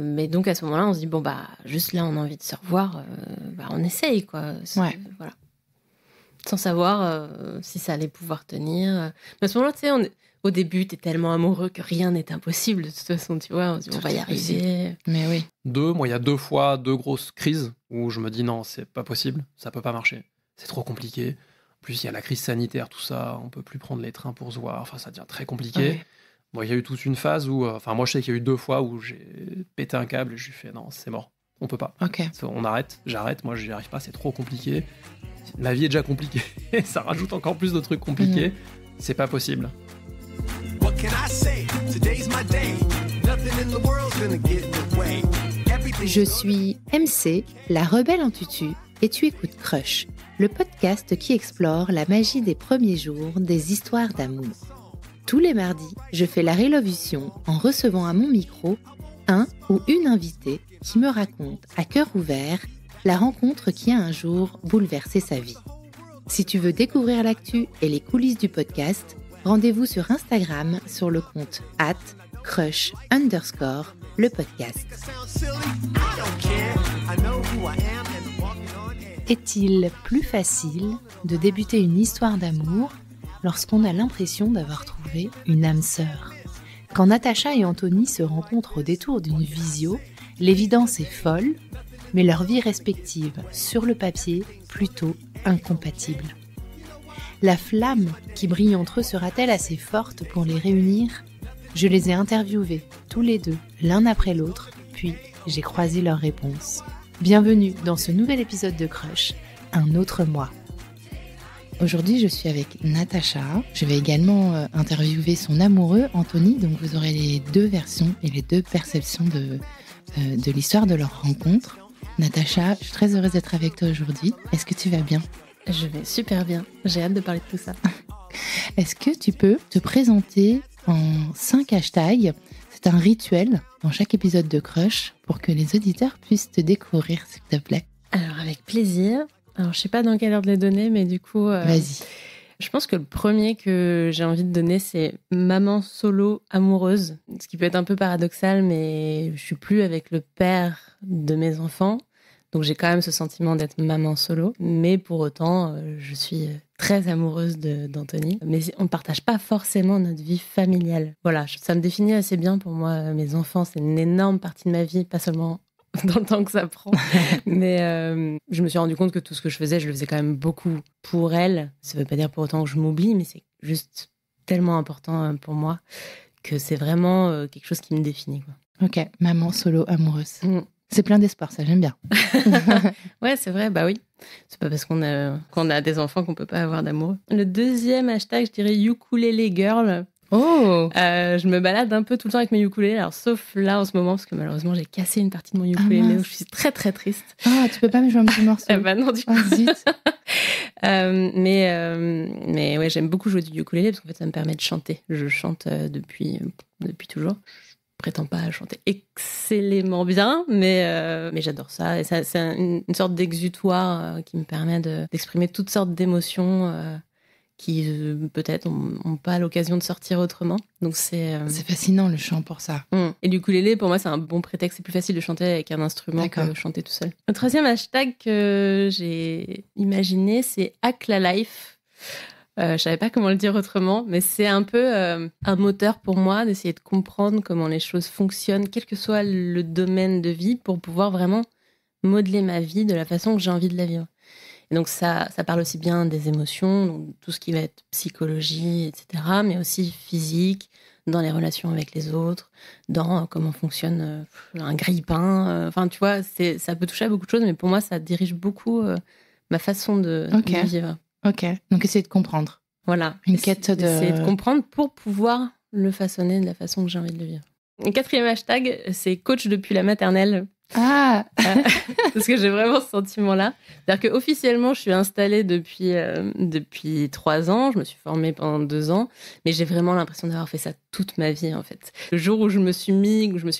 Mais donc, à ce moment-là, on se dit, juste là, on a envie de se revoir, on essaye, quoi. Voilà. Sans savoir si ça allait pouvoir tenir. Mais à ce moment-là, tu sais, au début, t'es tellement amoureux que rien n'est impossible. De toute façon, tu vois, on se dit, on va y arriver. Mais oui. Moi, il y a 2 fois 2 grosses crises où je me dis non, c'est pas possible, ça peut pas marcher. C'est trop compliqué. En plus, il y a la crise sanitaire, tout ça, on peut plus prendre les trains pour se voir. Enfin, ça devient très compliqué. Ouais. Bon, il y a eu toute une phase où... moi, je sais qu'il y a eu 2 fois où j'ai pété un câble et je lui ai fait non, c'est mort. On peut pas. Ok. On arrête, j'arrête. Moi, j'y arrive pas, c'est trop compliqué. Ma vie est déjà compliquée. Ça rajoute encore plus de trucs compliqués. C'est pas possible. Je suis MC, la rebelle en tutu, et tu écoutes Crush, le podcast qui explore la magie des premiers jours des histoires d'amour. Tous les mardis, je fais la révolution en recevant à mon micro un ou une invitée qui me raconte à cœur ouvert la rencontre qui a un jour bouleversé sa vie. Si tu veux découvrir l'actu et les coulisses du podcast, rendez-vous sur Instagram sur le compte @crush_le podcast. Est-il plus facile de débuter une histoire d'amour lorsqu'on a l'impression d'avoir trouvé une âme sœur ? Quand Natacha et Anthony se rencontrent au détour d'une visio, l'évidence est folle, mais leurs vies respectives, sur le papier, plutôt incompatibles. La flamme qui brille entre eux sera-t-elle assez forte pour les réunir ? Je les ai interviewés, tous les deux, l'un après l'autre, puis j'ai croisé leurs réponses. Bienvenue dans ce nouvel épisode de Crush, un autre moi. Aujourd'hui, je suis avec Natacha. Je vais également interviewer son amoureux, Anthony, donc vous aurez les 2 versions et les 2 perceptions de l'histoire de leur rencontre. Natacha, je suis très heureuse d'être avec toi aujourd'hui. Est-ce que tu vas bien ? Je vais super bien. J'ai hâte de parler de tout ça. Est-ce que tu peux te présenter en 5 hashtags ? C'est un rituel dans chaque épisode de Crush pour que les auditeurs puissent te découvrir, s'il te plaît. Alors, avec plaisir. Alors, je sais pas dans quelle ordre les donner, mais du coup... Vas-y. Je pense que le premier que j'ai envie de donner, c'est maman solo amoureuse. Ce qui peut être un peu paradoxal, mais je suis plus avec le père de mes enfants. Donc j'ai quand même ce sentiment d'être maman solo. Mais pour autant, je suis très amoureuse d'Anthony. Mais on ne partage pas forcément notre vie familiale. Voilà, ça me définit assez bien pour moi. Mes enfants, c'est une énorme partie de ma vie, pas seulement dans le temps que ça prend. Mais je me suis rendu compte que tout ce que je le faisais quand même beaucoup pour elle. Ça ne veut pas dire pour autant que je m'oublie, mais c'est juste tellement important pour moi que c'est vraiment quelque chose qui me définit, quoi. Ok, maman solo amoureuse. C'est plein d'espoir, ça, j'aime bien. Ouais, c'est vrai, bah oui. C'est pas parce qu'on a des enfants qu'on peut pas avoir d'amoureux. Le deuxième hashtag, je dirais ukulele girl. Oh. Je me balade un peu tout le temps avec mes ukulélés, alors sauf là en ce moment parce que malheureusement j'ai cassé une partie de mon ukulélé, je suis très très triste. Ah, tu peux pas me jouer un petit morceau? Bah non, du coup. Oh, zut. Mais ouais, j'aime beaucoup jouer du ukulélé parce qu'en fait ça me permet de chanter. Je chante depuis toujours. Je prétends pas chanter excellemment bien, mais j'adore ça. Et ça, c'est une sorte d'exutoire qui me permet d'exprimer toutes sortes d'émotions qui peut-être n'ont pas l'occasion de sortir autrement. Donc c'est fascinant le chant pour ça. Et l'ukulélé, pour moi, c'est un bon prétexte. C'est plus facile de chanter avec un instrument que de chanter tout seul. Le troisième hashtag que j'ai imaginé, c'est Hack la Life. Je savais pas comment le dire autrement, mais c'est un peu un moteur pour moi d'essayer de comprendre comment les choses fonctionnent, quel que soit le domaine de vie, pour pouvoir vraiment modeler ma vie de la façon que j'ai envie de la vivre. Et donc ça parle aussi bien des émotions, donc tout ce qui va être psychologie, etc., mais aussi physique, dans les relations avec les autres, dans comment fonctionne un grille-pain. Enfin, tu vois, ça peut toucher à beaucoup de choses, mais pour moi, ça dirige beaucoup ma façon de vivre. Ok, donc essayer de comprendre. Voilà. Essayer de comprendre pour pouvoir le façonner de la façon que j'ai envie de le vivre. Le quatrième hashtag, c'est coach depuis la maternelle. Ah. Parce que j'ai vraiment ce sentiment-là. C'est-à-dire qu'officiellement, je suis installée depuis 3 ans. Je me suis formée pendant 2 ans. Mais j'ai vraiment l'impression d'avoir fait ça toute ma vie, en fait. Le jour où je me suis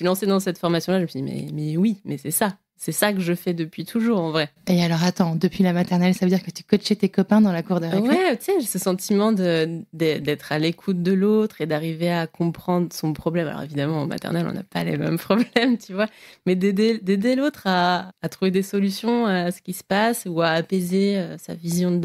lancée dans cette formation-là, je me suis dit, mais oui, mais c'est ça. c'est ça que je fais depuis toujours, en vrai. Et alors, attends, depuis la maternelle, ça veut dire que tu coachais tes copains dans la cour de récré? Ouais, tu sais, j'ai ce sentiment d'être à l'écoute de l'autre et d'arriver à comprendre son problème. Alors évidemment, en maternelle, on n'a pas les mêmes problèmes, tu vois, mais d'aider l'autre à trouver des solutions à ce qui se passe ou à apaiser sa vision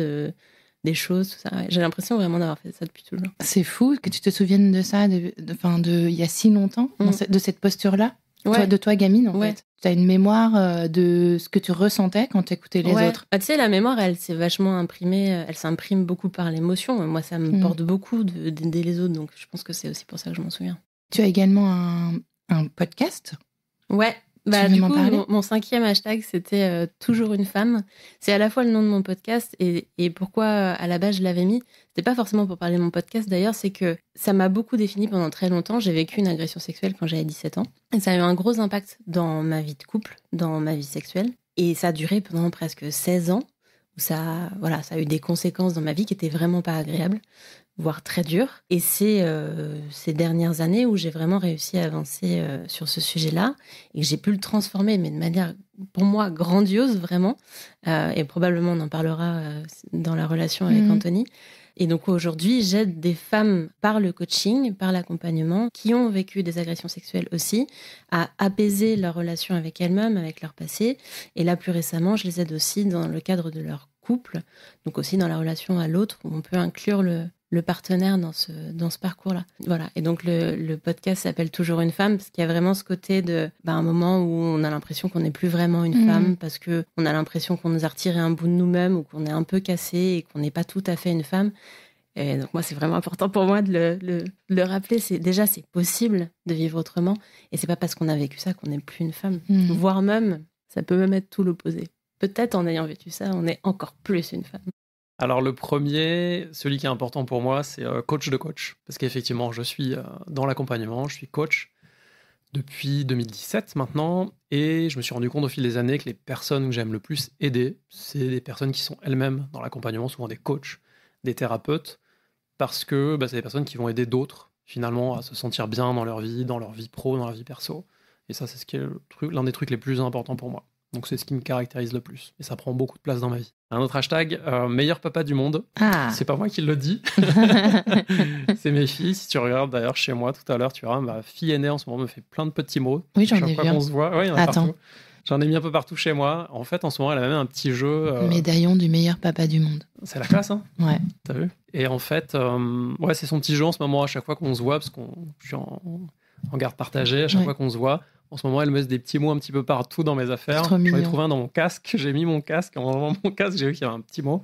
des choses, tout ça. Ouais. J'ai l'impression vraiment d'avoir fait ça depuis toujours. C'est fou que tu te souviennes de ça, il y a si longtemps, de cette posture-là. Ouais. De toi, gamine, en fait. Tu as une mémoire de ce que tu ressentais quand tu écoutais les autres. Tu sais, la mémoire, elle s'est vachement imprimée, elle s'imprime beaucoup par l'émotion. Moi, ça me porte beaucoup d'aider les autres, donc je pense que c'est aussi pour ça que je m'en souviens. Tu as également un podcast? Ouais. Du coup, mon 5e hashtag, c'était toujours une femme. C'est à la fois le nom de mon podcast et pourquoi à la base je l'avais mis. C'était pas forcément pour parler de mon podcast d'ailleurs, c'est que ça m'a beaucoup défini pendant très longtemps. J'ai vécu une agression sexuelle quand j'avais 17 ans. Et ça a eu un gros impact dans ma vie de couple, dans ma vie sexuelle. Et ça a duré pendant presque 16 ans. Où ça a eu des conséquences dans ma vie qui étaient vraiment pas agréables, voire très dures. Et c'est ces dernières années où j'ai vraiment réussi à avancer sur ce sujet-là et que j'ai pu le transformer, mais de manière, pour moi, grandiose, vraiment. Et probablement, on en parlera dans la relation avec Anthony. Et donc aujourd'hui, j'aide des femmes par le coaching, par l'accompagnement, qui ont vécu des agressions sexuelles aussi, à apaiser leur relation avec elles-mêmes, avec leur passé. Et là, plus récemment, je les aide aussi dans le cadre de leur couple, donc aussi dans la relation à l'autre, où on peut inclure le partenaire dans ce parcours-là. Voilà. Et donc, le podcast s'appelle Toujours une femme, parce qu'il y a vraiment ce côté un moment où on a l'impression qu'on n'est plus vraiment une femme, parce qu'on a l'impression qu'on nous a retiré un bout de nous-mêmes, ou qu'on est un peu cassé, et qu'on n'est pas tout à fait une femme. Et donc, moi, c'est vraiment important pour moi de le rappeler. C'est possible de vivre autrement, et c'est pas parce qu'on a vécu ça qu'on n'est plus une femme. Voire même, ça peut même être tout l'opposé. Peut-être en ayant vécu ça, on est encore plus une femme. Alors le premier, celui qui est important pour moi, c'est coach de coach. Parce qu'effectivement, je suis dans l'accompagnement, je suis coach depuis 2017 maintenant, et je me suis rendu compte au fil des années que les personnes que j'aime le plus aider, c'est des personnes qui sont elles-mêmes dans l'accompagnement, souvent des coachs, des thérapeutes, parce que c'est des personnes qui vont aider d'autres, finalement, à se sentir bien dans leur vie pro, dans leur vie perso. Et ça, c'est ce qui est l'un des trucs les plus importants pour moi. Donc c'est ce qui me caractérise le plus. Et ça prend beaucoup de place dans ma vie. Un autre hashtag, meilleur papa du monde. Ah. C'est pas moi qui le dis. C'est mes filles. Si tu regardes d'ailleurs chez moi tout à l'heure, tu verras, ma fille aînée en ce moment me fait plein de petits mots. Oui, j'en ai vu. Chaque fois qu'on se voit, ouais, il y en a partout. J'en ai mis un peu partout chez moi. En fait, en ce moment, elle a même un petit jeu. Médaillon du meilleur papa du monde. C'est la classe, hein? Ouais. T'as vu? Et en fait, c'est son petit jeu en ce moment, à chaque fois qu'on se voit, parce que je suis en garde partagée, à chaque fois qu'on se voit. En ce moment, elle me met des petits mots un petit peu partout dans mes affaires. J'en ai trouvé un dans mon casque. J'ai mis mon casque. En enlevant mon casque, j'ai vu qu'il y avait un petit mot.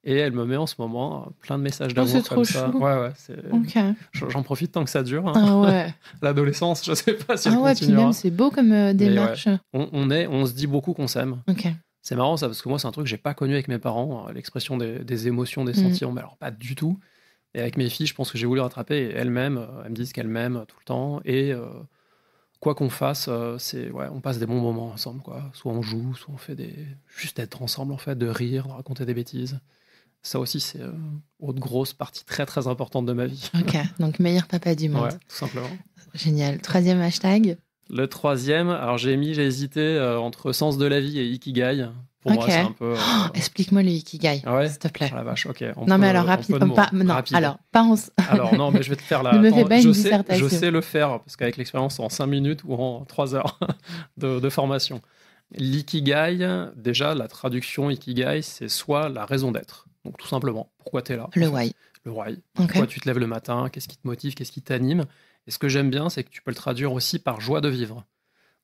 Et elle me met en ce moment plein de messages d'amour c'est comme trop ça. chou. Ouais. Okay. J'en profite tant que ça dure. Hein. Ah ouais. L'adolescence, je sais pas si elle continuera. Puis même, c'est beau comme démarche. Ouais. On se dit beaucoup qu'on s'aime. Okay. C'est marrant ça, parce que moi, c'est un truc que j'ai pas connu avec mes parents, l'expression des émotions, des sentiments. Mais alors, pas du tout. Et avec mes filles, je pense que j'ai voulu rattraper. Et elles-mêmes, elles me disent qu'elles m'aiment tout le temps. Et quoi qu'on fasse, on passe des bons moments ensemble, quoi. Soit on joue, soit on fait juste être ensemble, en fait, de rire, de raconter des bêtises. Ça aussi, c'est une grosse partie très, très importante de ma vie. Ok, donc meilleur papa du monde. Ouais, tout simplement. Génial. 3e hashtag. Le 3e, alors j'ai hésité entre sens de la vie et ikigai. Pour moi, c'est un peu. Explique-moi le ikigai, ouais, s'il te plaît. Ah la vache, ok. Mais alors rapide. Alors non, mais je vais te faire la. Ne me fais pas une dissertation. Je sais le faire parce qu'avec l'expérience en 5 minutes ou en 3 heures de formation. L'ikigai, déjà la traduction ikigai, c'est soit la raison d'être. Donc tout simplement, pourquoi tu es là. Le why. Le why. Pourquoi tu te lèves le matin, qu'est-ce qui te motive, qu'est-ce qui t'anime. Et ce que j'aime bien, c'est que tu peux le traduire aussi par joie de vivre.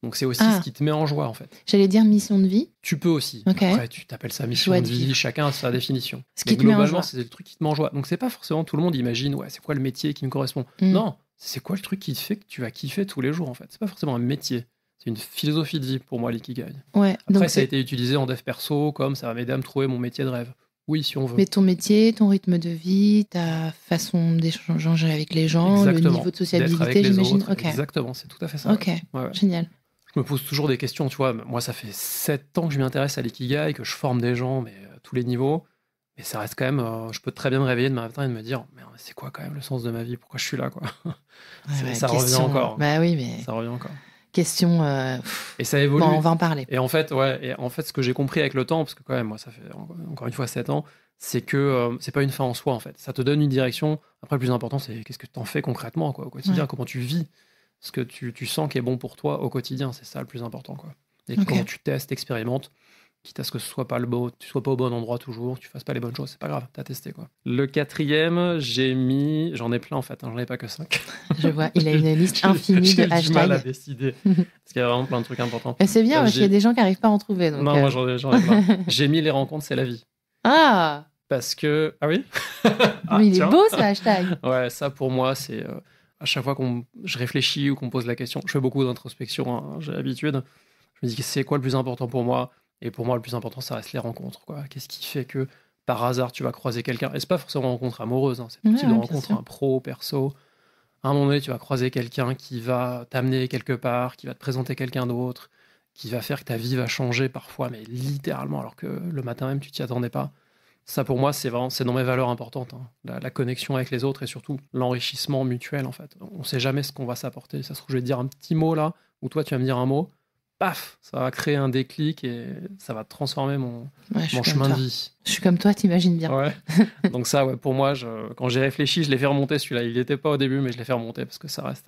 Donc c'est aussi ce qui te met en joie en fait. J'allais dire mission de vie. Tu peux aussi. Après, tu t'appelles ça mission de vie, chacun a sa définition. Mais globalement, c'est le truc qui te met en joie. Donc c'est pas forcément tout le monde imagine, c'est quoi le métier qui me correspond. Non, c'est quoi le truc qui te fait que tu vas kiffer tous les jours en fait. C'est pas forcément un métier. C'est une philosophie de vie pour moi, l'ikigai. Ouais, après, ça a été utilisé en dev perso, comme ça va m'aider à me trouver mon métier de rêve. Oui, si on veut. Mais ton métier, ton rythme de vie, ta façon d'échanger avec les gens, le niveau de sociabilité, j'imagine. Exactement, c'est tout à fait ça. Ok, génial. Je me pose toujours des questions, tu vois. Moi, ça fait 7 ans que je m'y intéresse à l'ikigai, que je forme des gens, mais à tous les niveaux. Mais ça reste quand même... je peux très bien me réveiller demain matin et me dire, mais c'est quoi quand même le sens de ma vie? Pourquoi je suis là, quoi? Ça revient encore. Bah oui, mais... Ça revient encore. question. Et ça évolue. Bon, on va en parler. Et en fait, ce que j'ai compris avec le temps, parce que quand même, moi, ça fait encore une fois 7 ans, c'est que c'est pas une fin en soi, en fait. Ça te donne une direction. Après, le plus important, c'est qu'est-ce que tu en fais concrètement, quoi, au quotidien, comment tu vis ce que tu sens qui est bon pour toi au quotidien. C'est ça le plus important, quoi. Et comment tu testes, expérimentes, quitte à ce que ce soit pas tu sois pas au bon endroit toujours, tu fasses pas les bonnes choses, c'est pas grave, t'as testé, quoi. Le 4e, j'en ai plein en fait, j'en ai pas que 5. Je vois, il a une liste infinie de hashtags. J'ai du mal à décider, parce qu'il y a vraiment plein de trucs importants. Et c'est bien, parce qu'il y a des gens qui n'arrivent pas à en trouver. Donc, non, moi j'en ai plein. J'ai mis les rencontres, c'est la vie. Ah. Parce que... Ah oui. Mais il est beau ce hashtag. Ouais, ça pour moi, c'est... à chaque fois je réfléchis ou qu'on me pose la question, je fais beaucoup d'introspection, hein, j'ai l'habitude. Je me dis, c'est quoi le plus important pour moi ? Et pour moi, le plus important, ça reste les rencontres, quoi. Qu'est-ce qui fait que, par hasard, tu vas croiser quelqu'un ? Et c'est pas forcément une rencontre amoureuse, hein, c'est tout type de rencontre, un pro, perso. À un moment donné, tu vas croiser quelqu'un qui va t'amener quelque part, qui va te présenter quelqu'un d'autre, qui va faire que ta vie va changer parfois, mais littéralement, alors que le matin même, tu t'y attendais pas. Ça, pour moi, c'est dans mes valeurs importantes, hein. La connexion avec les autres et surtout l'enrichissement mutuel, en fait. On sait jamais ce qu'on va s'apporter. Ça se trouve, je vais te dire un petit mot là, ou toi, tu vas me dire un mot. Paf, ça va créer un déclic et ça va transformer mon chemin de vie. Je suis comme toi, t'imagines bien. Ouais. Donc ça, pour moi, quand j'ai réfléchi, je l'ai fait remonter celui-là. Il n'était pas au début, mais je l'ai fait remonter parce que ça reste,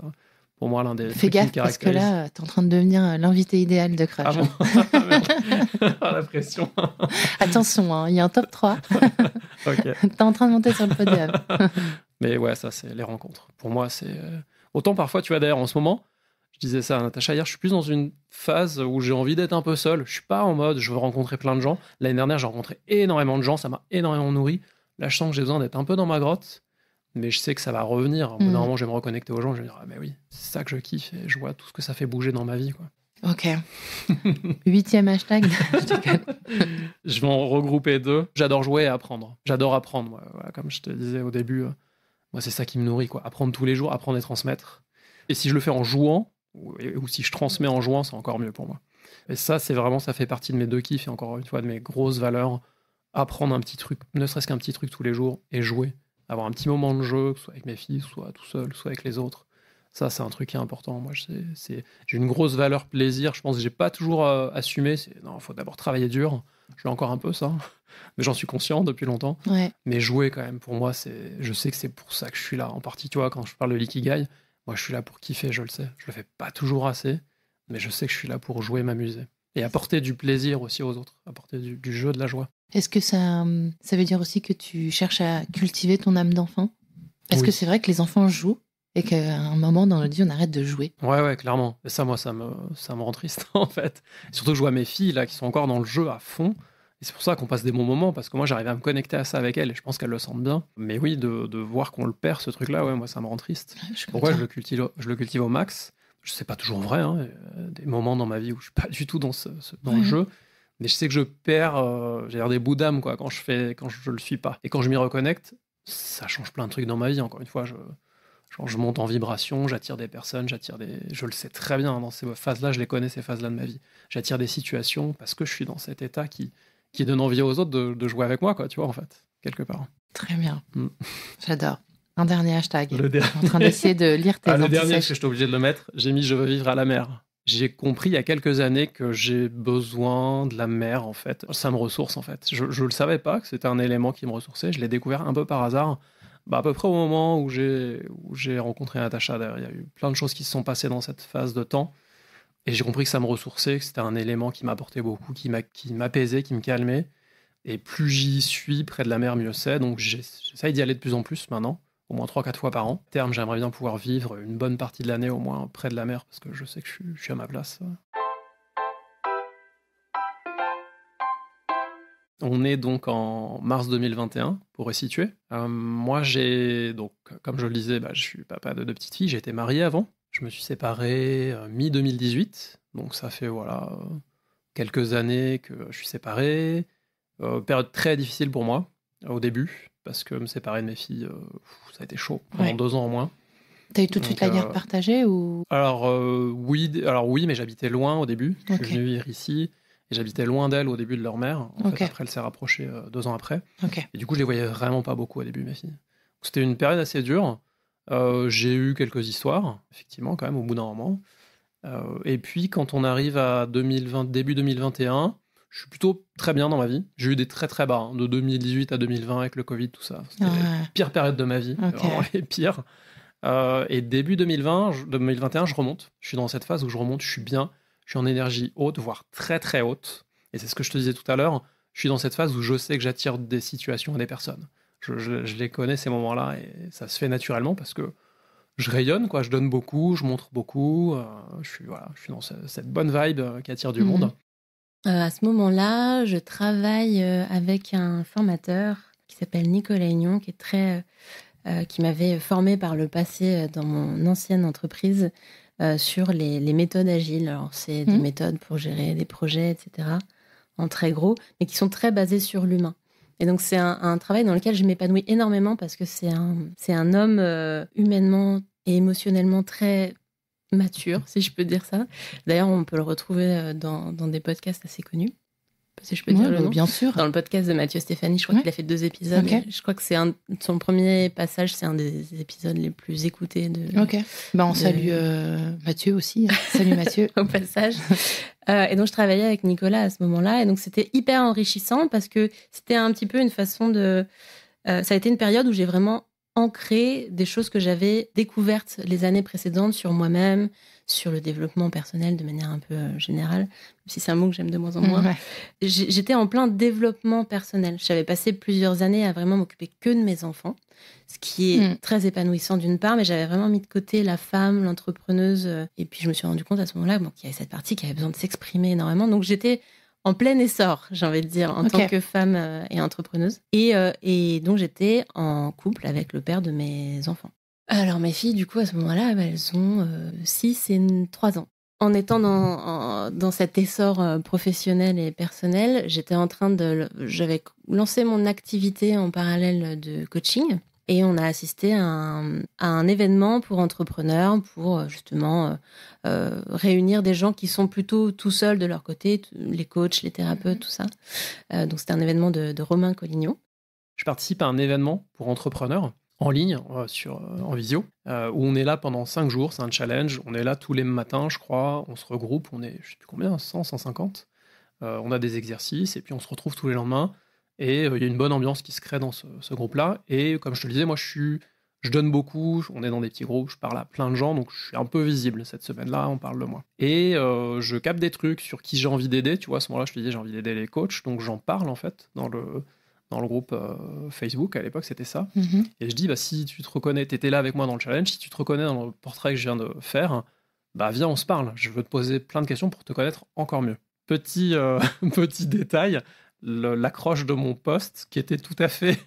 pour moi, l'un des trucs qui me caractérise. Fais gaffe, parce que là, t'es en train de devenir l'invité idéal de Crush. Ah bon. La pression. Attention, hein, il y a un top 3. Okay. T'es en train de monter sur le podium. Mais ouais, ça, c'est les rencontres. Pour moi, c'est... Autant parfois, tu vois, d'ailleurs, en ce moment... Je disais ça à Natacha hier, je suis plus dans une phase où j'ai envie d'être un peu seul. Je suis pas en mode je veux rencontrer plein de gens. L'année dernière, j'ai rencontré énormément de gens, ça m'a énormément nourri. Là, je sens que j'ai besoin d'être un peu dans ma grotte, mais je sais que ça va revenir. Au bout d'un moment, je vais me reconnecter aux gens, je vais me dire ah mais oui, c'est ça que je kiffe et je vois tout ce que ça fait bouger dans ma vie, quoi. Ok. 8e hashtag. Je vais en regrouper 2. J'adore jouer et apprendre. J'adore apprendre, moi. Voilà, comme je te disais au début, moi c'est ça qui me nourrit, quoi. Apprendre tous les jours, apprendre et transmettre. Et si je le fais en jouant, ou si je transmets en jouant, c'est encore mieux pour moi. Et ça, ça fait partie de mes 2 kiffs et encore une fois de mes grosses valeurs. Apprendre un petit truc, ne serait-ce qu'un petit truc tous les jours et jouer. Avoir un petit moment de jeu, soit avec mes filles, soit tout seul, soit avec les autres. Ça, c'est un truc qui est important. Moi, j'ai une grosse valeur plaisir. Je pense que j'ai pas toujours assumé. Non, il faut d'abord travailler dur. Je l'ai encore un peu, ça. Mais j'en suis conscient depuis longtemps. Ouais. Mais jouer, quand même, pour moi, je sais que c'est pour ça que je suis là. En partie, tu vois, quand je parle de l'ikigai, moi, je suis là pour kiffer, je le sais. Je le fais pas toujours assez, mais je sais que je suis là pour jouer, m'amuser. Et apporter du plaisir aussi aux autres, apporter du jeu, de la joie. Est-ce que ça veut dire aussi que tu cherches à cultiver ton âme d'enfant ? Est-ce que c'est vrai que les enfants jouent et qu'à un moment dans notre vie, on arrête de jouer ? Ouais, clairement. Et ça, moi, ça me rend triste, en fait. Et surtout, je vois mes filles, là, qui sont encore dans le jeu à fond. Et c'est pour ça qu'on passe des bons moments, parce que moi, j'arrive à me connecter à ça avec elles, et je pense qu'elles le sentent bien. Mais oui, de voir qu'on le perd, ce truc-là, ouais, moi, ça me rend triste. Pourquoi je le cultive au max ? Je sais pas toujours vrai, hein, des moments dans ma vie où je suis pas du tout dans le jeu, mais je sais que je perds des bouts d'âme, quoi, quand je le suis pas. Et quand je m'y reconnecte, ça change plein de trucs dans ma vie. Encore une fois, je monte en vibration, j'attire des personnes, je le sais très bien, dans ces phases-là, je les connais, ces phases-là de ma vie. J'attire des situations parce que je suis dans cet état qui donne envie aux autres de jouer avec moi, quoi, tu vois, en fait, quelque part. Très bien. J'adore. Un dernier hashtag. Le dernier. Je suis en train d'essayer de lire tes le dernier, parce que j'étais obligé de le mettre, j'ai mis « Je veux vivre à la mer ». J'ai compris il y a quelques années que j'ai besoin de la mer, en fait. Ça me ressource, en fait. Je le savais pas que c'était un élément qui me ressourçait. Je l'ai découvert un peu par hasard. À peu près au moment où j'ai rencontré Natacha. D'ailleurs, il y a eu plein de choses qui se sont passées dans cette phase de temps. Et j'ai compris que ça me ressourçait, que c'était un élément qui m'apportait beaucoup, qui m'apaisait, qui me calmait. Et plus j'y suis près de la mer, mieux c'est. Donc j'essaye d'y aller de plus en plus maintenant, au moins 3-4 fois par an. À terme, j'aimerais bien pouvoir vivre une bonne partie de l'année au moins près de la mer, parce que je sais que je suis à ma place. On est donc en mars 2021, pour resituer. Moi, donc, comme je le disais, je suis papa de 2 petites filles. J'ai été marié avant. Je me suis séparé mi-2018. Donc ça fait quelques années que je suis séparé. Période très difficile pour moi, au début, parce que me séparer de mes filles, ça a été chaud, pendant 2 ans au moins. T'as eu tout de suite la garde partagée ou... Alors oui, mais j'habitais loin au début. Je suis venu vivre ici. Et j'habitais loin d'elle au début de leur mère. En fait, après, elle s'est rapprochée 2 ans après. Et du coup, je les voyais vraiment pas beaucoup au début, mes filles. C'était une période assez dure. J'ai eu quelques histoires, effectivement, quand même, au bout d'un moment. Et puis, quand on arrive à début 2021, je suis plutôt très bien dans ma vie. J'ai eu des très très bas, de 2018 à 2020 avec le Covid, tout ça. C'était la pire période de ma vie, vraiment les pires. Et début 2021, je remonte. Je suis dans cette phase où je remonte, je suis bien, je suis en énergie haute, voire très très haute. Et c'est ce que je te disais tout à l'heure. Je suis dans cette phase où je sais que j'attire des situations et des personnes. Je les connais ces moments-là et ça se fait naturellement parce que je rayonne, quoi. Je donne beaucoup, je montre beaucoup. Je suis dans cette bonne vibe qui attire du monde. À ce moment-là, je travaille avec un formateur qui s'appelle Nicolas Aignon, qui m'avait formé par le passé dans mon ancienne entreprise sur les méthodes agiles. Alors, c'est des méthodes pour gérer des projets, etc., en très gros, mais qui sont très basées sur l'humain. Et donc, c'est un travail dans lequel je m'épanouis énormément parce que c'est un homme humainement et émotionnellement très mature, si je peux dire ça. D'ailleurs, on peut le retrouver dans des podcasts assez connus, si je peux dire le nom. Bien sûr. Dans le podcast de Mathieu Stéphanie, je crois qu'il a fait 2 épisodes. Je crois que son premier passage, c'est un des épisodes les plus écoutés de... Ok. On salue Mathieu aussi. Salut Mathieu. Au passage. Et donc, je travaillais avec Nicolas à ce moment-là. Et donc, c'était hyper enrichissant parce que c'était un petit peu une façon de... ça a été une période où j'ai vraiment ancré des choses que j'avais découvertes les années précédentes sur moi-même, sur le développement personnel de manière un peu générale, même si c'est un mot que j'aime de moins en moins. J'étais en plein développement personnel. J'avais passé plusieurs années à vraiment m'occuper que de mes enfants, ce qui est très épanouissant d'une part, mais j'avais vraiment mis de côté la femme, l'entrepreneuse. Et puis, je me suis rendu compte à ce moment-là qu'il y avait cette partie qui avait besoin de s'exprimer énormément. Donc, j'étais en plein essor, j'ai envie de dire, en tant que femme et entrepreneuse. Et donc, j'étais en couple avec le père de mes enfants. Alors, mes filles, du coup, à ce moment-là, elles ont 6 et 3 ans. En étant dans cet essor professionnel et personnel, j'avais lancé mon activité en parallèle de coaching. Et on a assisté à un événement pour entrepreneurs, pour justement réunir des gens qui sont plutôt tout seuls de leur côté, les coachs, les thérapeutes, tout ça. Donc, c'était un événement de Romain Collignon. Je participe à un événement pour entrepreneurs en ligne, en visio, où on est là pendant 5 jours. C'est un challenge. On est là tous les matins, je crois. On se regroupe. On est, je ne sais plus combien, 100, 150. On a des exercices et puis on se retrouve tous les lendemains. Et il y a une bonne ambiance qui se crée dans ce groupe-là. Et comme je te le disais, moi, je donne beaucoup. On est dans des petits groupes. Je parle à plein de gens. Donc, je suis un peu visible cette semaine-là. On parle de moi. Et je capte des trucs sur qui j'ai envie d'aider. Tu vois, à ce moment-là, je te disais, j'ai envie d'aider les coachs. Donc, j'en parle, en fait, dans le groupe Facebook. À l'époque, c'était ça. Et je dis, si tu te reconnais, tu étais là avec moi dans le challenge. Si tu te reconnais dans le portrait que je viens de faire, viens, on se parle. Je veux te poser plein de questions pour te connaître encore mieux. Petit détail. L'accroche de mon poste qui était tout à fait...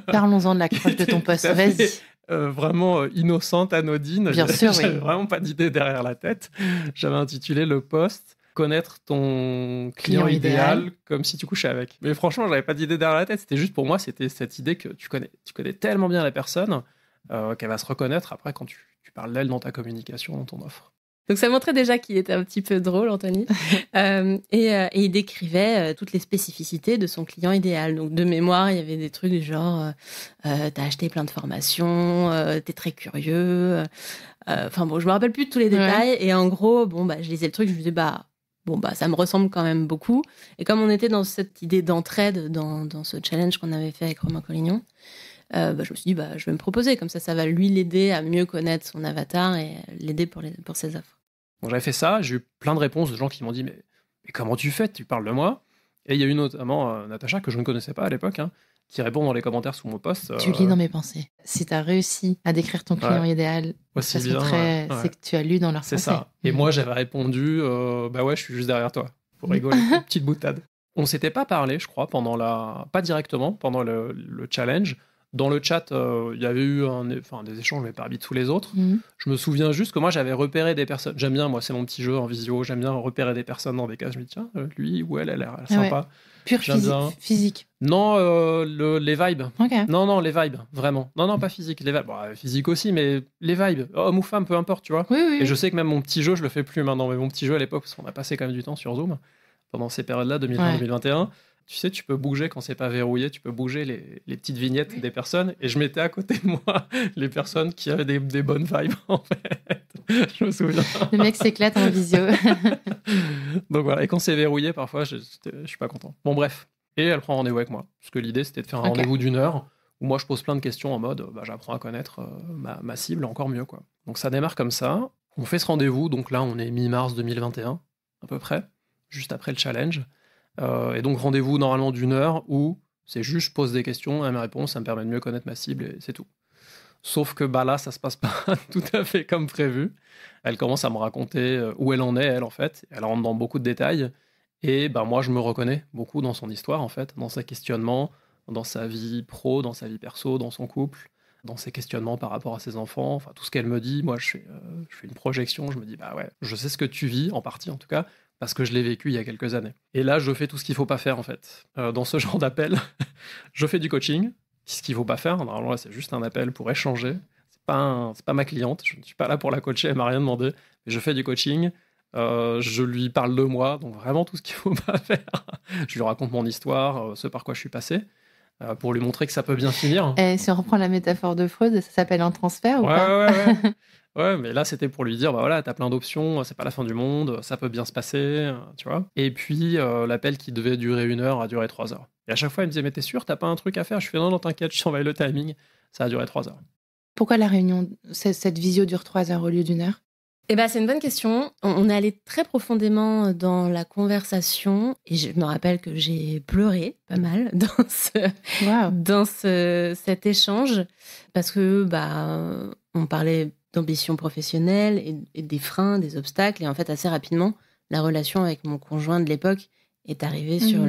Parlons-en de l'accroche de ton poste, vas-y. Vraiment innocente, anodine. Bien sûr, J'avais vraiment pas d'idée derrière la tête. J'avais intitulé le poste « Connaître ton client idéal comme si tu couchais avec ». Mais franchement, j'avais pas d'idée derrière la tête. C'était juste pour moi, c'était cette idée que tu connais tellement bien la personne qu'elle va se reconnaître après quand tu parles d'elle dans ta communication, dans ton offre. Donc, ça montrait déjà qu'il était un petit peu drôle, Anthony. Et il décrivait toutes les spécificités de son client idéal. Donc, de mémoire, il y avait des trucs du genre t'as acheté plein de formations, t'es très curieux. Enfin, je me rappelle plus de tous les détails. Et en gros, je lisais le truc, je me disais, ça me ressemble quand même beaucoup. Et comme on était dans cette idée d'entraide dans ce challenge qu'on avait fait avec Romain Collignon, je me suis dit, je vais me proposer. Comme ça va lui l'aider à mieux connaître son avatar et l'aider pour ses offres. Donc, j'avais fait ça, j'ai eu plein de réponses de gens qui m'ont dit mais comment tu fais, tu parles de moi? Et il y a eu notamment Natacha, que je ne connaissais pas à l'époque, qui répond dans les commentaires sous mon post. Tu lis dans mes pensées. Si tu as réussi à décrire ton client idéal, c'est que tu as lu dans leurs pensées. C'est ça. Et moi, j'avais répondu je suis juste derrière toi, pour rigoler, une petite boutade. On ne s'était pas parlé, je crois, pas directement, pendant le challenge. Dans le chat, il y avait eu des échanges, mais parmi tous les autres. Je me souviens juste que moi, j'avais repéré des personnes. J'aime bien, moi, c'est mon petit jeu en visio. J'aime bien repérer des personnes dans des cases. Je me dis, tiens, lui ou elle a l'air sympa. Pure physique. Non, les vibes. Okay. Non, les vibes, vraiment. Non, pas physique. Les vibes. Physique aussi, mais les vibes. Homme ou femme, peu importe, tu vois. Oui. Et je sais que même mon petit jeu, je le fais plus maintenant. Mais mon petit jeu à l'époque, parce qu'on a passé quand même du temps sur Zoom, pendant ces périodes-là, 2020-2021. tu sais, tu peux bouger quand c'est pas verrouillé, tu peux bouger les petites vignettes des personnes. Et je mettais à côté de moi les personnes qui avaient des bonnes vibes, en fait. Je me souviens. Le mec s'éclate en visio. Donc voilà, et quand c'est verrouillé, parfois, je suis pas content. Bon, bref. Et elle prend rendez-vous avec moi. Parce que l'idée, c'était de faire un rendez-vous d'1 heure où moi, je pose plein de questions en mode, j'apprends à connaître ma cible encore mieux, quoi. Donc ça démarre comme ça. On fait ce rendez-vous. Donc là, on est mi-mars 2021, à peu près, juste après le challenge. Et donc, rendez-vous normalement d'1 heure où c'est juste, je pose des questions, elle me répond, ça me permet de mieux connaître ma cible et c'est tout. Sauf que là, ça se passe pas tout à fait comme prévu. Elle commence à me raconter où elle en est, elle, en fait. Elle rentre dans beaucoup de détails. Et moi, je me reconnais beaucoup dans son histoire, en fait, dans ses questionnements, dans sa vie pro, dans sa vie perso, dans son couple, dans ses questionnements par rapport à ses enfants. Enfin, tout ce qu'elle me dit, moi, je fais une projection. Je me dis, ouais, je sais ce que tu vis, en partie en tout cas, parce que je l'ai vécu il y a quelques années. Et là, je fais tout ce qu'il faut pas faire, en fait. Dans ce genre d'appel, je fais du coaching. Ce qu'il faut pas faire, normalement, là, c'est juste un appel pour échanger. C'est pas ma cliente, je ne suis pas là pour la coacher, elle m'a rien demandé. Mais je fais du coaching, je lui parle de moi, donc vraiment tout ce qu'il faut pas faire. Je lui raconte mon histoire, ce par quoi je suis passé, pour lui montrer que ça peut bien finir. Et si on reprend la métaphore de Freud, ça s'appelle un transfert ou pas ? Ouais, mais là, c'était pour lui dire, voilà, t'as plein d'options, c'est pas la fin du monde, ça peut bien se passer, tu vois. Et puis, l'appel qui devait durer 1 heure a duré 3 heures. Et à chaque fois, il me disait, mais t'es sûr, t'as pas un truc à faire ? Je fais, non, t'inquiète, je surveille le timing. Ça a duré 3 heures. Pourquoi la réunion, cette visio dure 3 heures au lieu d'1 heure ? C'est une bonne question. On est allé très profondément dans la conversation et je me rappelle que j'ai pleuré pas mal dans cet échange parce que on parlait d'ambition professionnelle et des freins, des obstacles et en fait assez rapidement la relation avec mon conjoint de l'époque est arrivée sur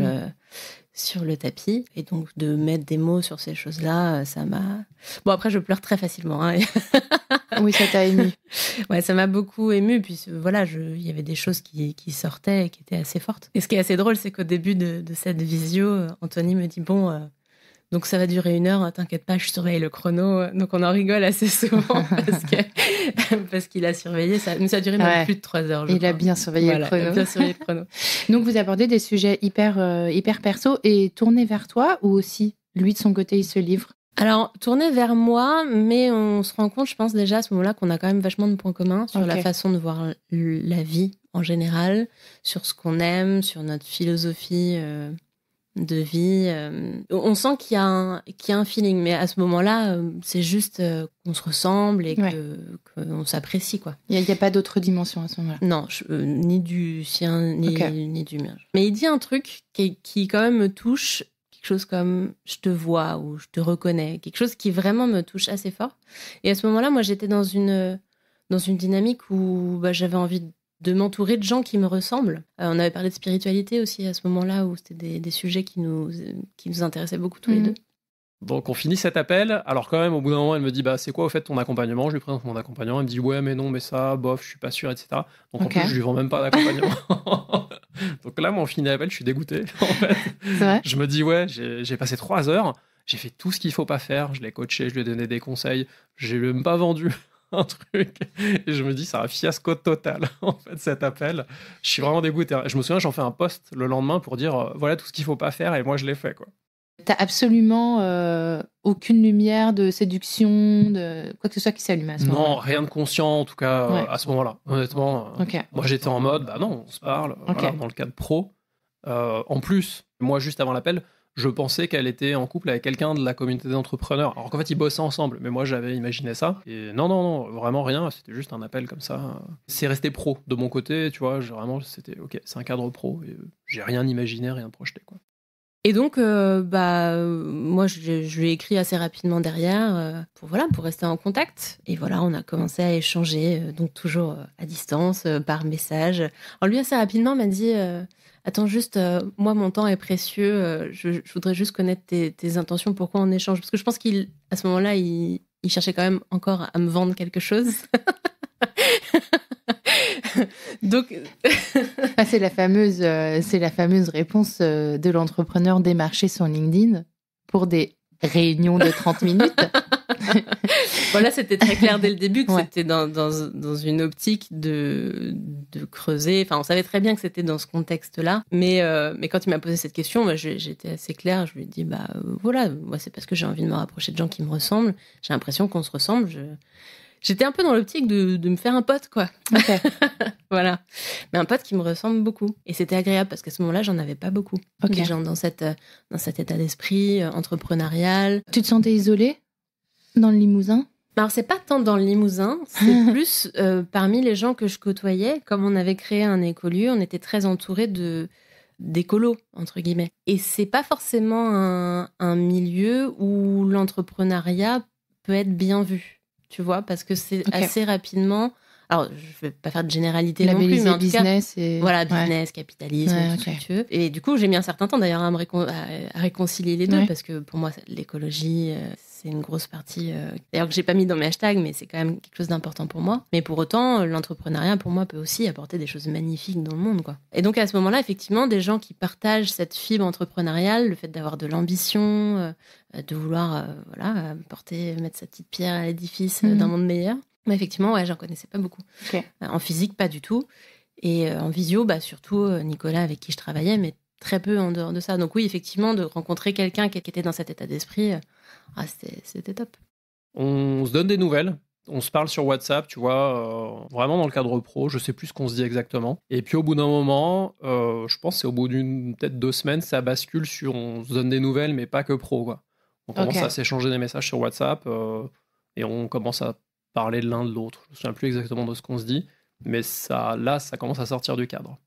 le tapis et donc de mettre des mots sur ces choses-là, ça m'a... Bon, après je pleure très facilement, hein. Oui, ça t'a ému. Ouais, ça m'a beaucoup ému. Puis voilà, il y avait des choses qui sortaient et qui étaient assez fortes. Et ce qui est assez drôle, c'est qu'au début de cette visio, Anthony me dit donc ça va durer 1 heure, t'inquiète pas, je surveille le chrono. Donc on en rigole assez souvent parce qu'il a surveillé. Ça a duré même plus de 3 heures. Il a bien surveillé le chrono. Donc vous abordez des sujets hyper perso et tournés vers toi ou aussi lui de son côté il se livre? Alors, tourner vers moi, mais on se rend compte, je pense déjà à ce moment-là, qu'on a quand même vachement de points communs sur la façon de voir la vie en général, sur ce qu'on aime, sur notre philosophie de vie. On sent qu'il y a un feeling, mais à ce moment-là, c'est juste qu'on se ressemble et qu'on s'apprécie, quoi. Il n'y a pas d'autre dimension à ce moment-là. Non, ni du sien, ni du mien. Mais il dit un truc qui quand même me touche, quelque chose comme « je te vois » ou « je te reconnais », quelque chose qui vraiment me touche assez fort. Et à ce moment-là, moi, j'étais dans une dynamique où j'avais envie de m'entourer de gens qui me ressemblent. On avait parlé de spiritualité aussi à ce moment-là, où c'était des sujets qui nous intéressaient beaucoup tous les deux. Donc on finit cet appel, alors quand même au bout d'un moment elle me dit c'est quoi au fait ton accompagnement ? Je lui présente mon accompagnement, elle me dit ouais mais non mais ça, bof, je suis pas sûr, etc. Donc en plus je lui vends même pas d'accompagnement. Donc là moi on finit l'appel, je suis dégoûté en fait. C'est vrai ? Je me dis j'ai passé 3 heures, j'ai fait tout ce qu'il faut pas faire, je l'ai coaché, je lui ai donné des conseils, j'ai même pas vendu un truc et je me dis c'est un fiasco total en fait cet appel. Je suis vraiment dégoûté. Je me souviens j'en fais un post le lendemain pour dire voilà tout ce qu'il faut pas faire et moi je l'ai fait quoi. T'as absolument aucune lumière de séduction, de quoi que ce soit qui s'allume à ce moment-là. Non, rien de conscient en tout cas à ce moment-là. Honnêtement, moi j'étais en mode, non, on se parle, voilà, dans le cadre pro. En plus, moi juste avant l'appel, je pensais qu'elle était en couple avec quelqu'un de la communauté d'entrepreneurs. Alors qu'en fait ils bossaient ensemble, mais moi j'avais imaginé ça. Et non, vraiment rien, c'était juste un appel comme ça. C'est resté pro de mon côté, tu vois, vraiment c'était c'est un cadre pro. Et, j'ai rien imaginé, rien projeté quoi. Et donc, moi, je lui ai écrit assez rapidement derrière pour rester en contact. Et voilà, on a commencé à échanger, donc toujours à distance, par message. Alors lui, assez rapidement, m'a dit attends, juste, moi, mon temps est précieux. Je voudrais juste connaître tes intentions. Pourquoi on échange ? Parce que je pense qu'à ce moment-là, il cherchait quand même encore à me vendre quelque chose. Donc, c'est la fameuse réponse de l'entrepreneur démarché sur LinkedIn pour des réunions de 30 minutes. Voilà, c'était très clair dès le début que c'était dans une optique de creuser. Enfin, on savait très bien que c'était dans ce contexte-là. Mais quand il m'a posé cette question, moi, j'étais assez claire. Je lui ai dit, voilà, moi, c'est parce que j'ai envie de me rapprocher de gens qui me ressemblent. J'ai l'impression qu'on se ressemble. J'étais un peu dans l'optique de me faire un pote, quoi. Okay. Voilà. Mais un pote qui me ressemble beaucoup. Et c'était agréable parce qu'à ce moment-là, j'en avais pas beaucoup. Des gens dans cet état d'esprit entrepreneurial. Tu te sentais isolée dans le Limousin ? Alors, c'est pas tant dans le Limousin, c'est plus parmi les gens que je côtoyais. Comme on avait créé un écolieu, on était très entourés d'écolos, entre guillemets. Et c'est pas forcément un milieu où l'entrepreneuriat peut être bien vu. Tu vois, parce que c'est assez rapidement... Alors, je vais pas faire de généralité non plus, mais en tout business cas... Voilà, business, capitalisme, tout ce que tu veux. Et du coup, j'ai mis un certain temps d'ailleurs à réconcilier les deux, parce que pour moi, l'écologie, c'est une grosse partie... D'ailleurs, que j'ai pas mis dans mes hashtags, mais c'est quand même quelque chose d'important pour moi. Mais pour autant, l'entrepreneuriat, pour moi, peut aussi apporter des choses magnifiques dans le monde, quoi. Et donc, à ce moment-là, effectivement, des gens qui partagent cette fibre entrepreneuriale, le fait d'avoir de l'ambition... de vouloir mettre sa petite pierre à l'édifice d'un monde meilleur. Mais effectivement, j'en connaissais pas beaucoup. En physique, pas du tout. Et en visio, surtout Nicolas, avec qui je travaillais, mais très peu en dehors de ça. Donc oui, effectivement, de rencontrer quelqu'un qui était dans cet état d'esprit, c'était top. On se donne des nouvelles. On se parle sur WhatsApp, tu vois, vraiment dans le cadre pro, je sais plus ce qu'on se dit exactement. Et puis au bout d'un moment, je pense que c'est au bout d'une peut-être 2 semaines, ça bascule sur on se donne des nouvelles, mais pas que pro, quoi. On commence à s'échanger des messages sur WhatsApp et on commence à parler de l'un de l'autre. Je ne me souviens plus exactement de ce qu'on se dit, mais ça commence à sortir du cadre.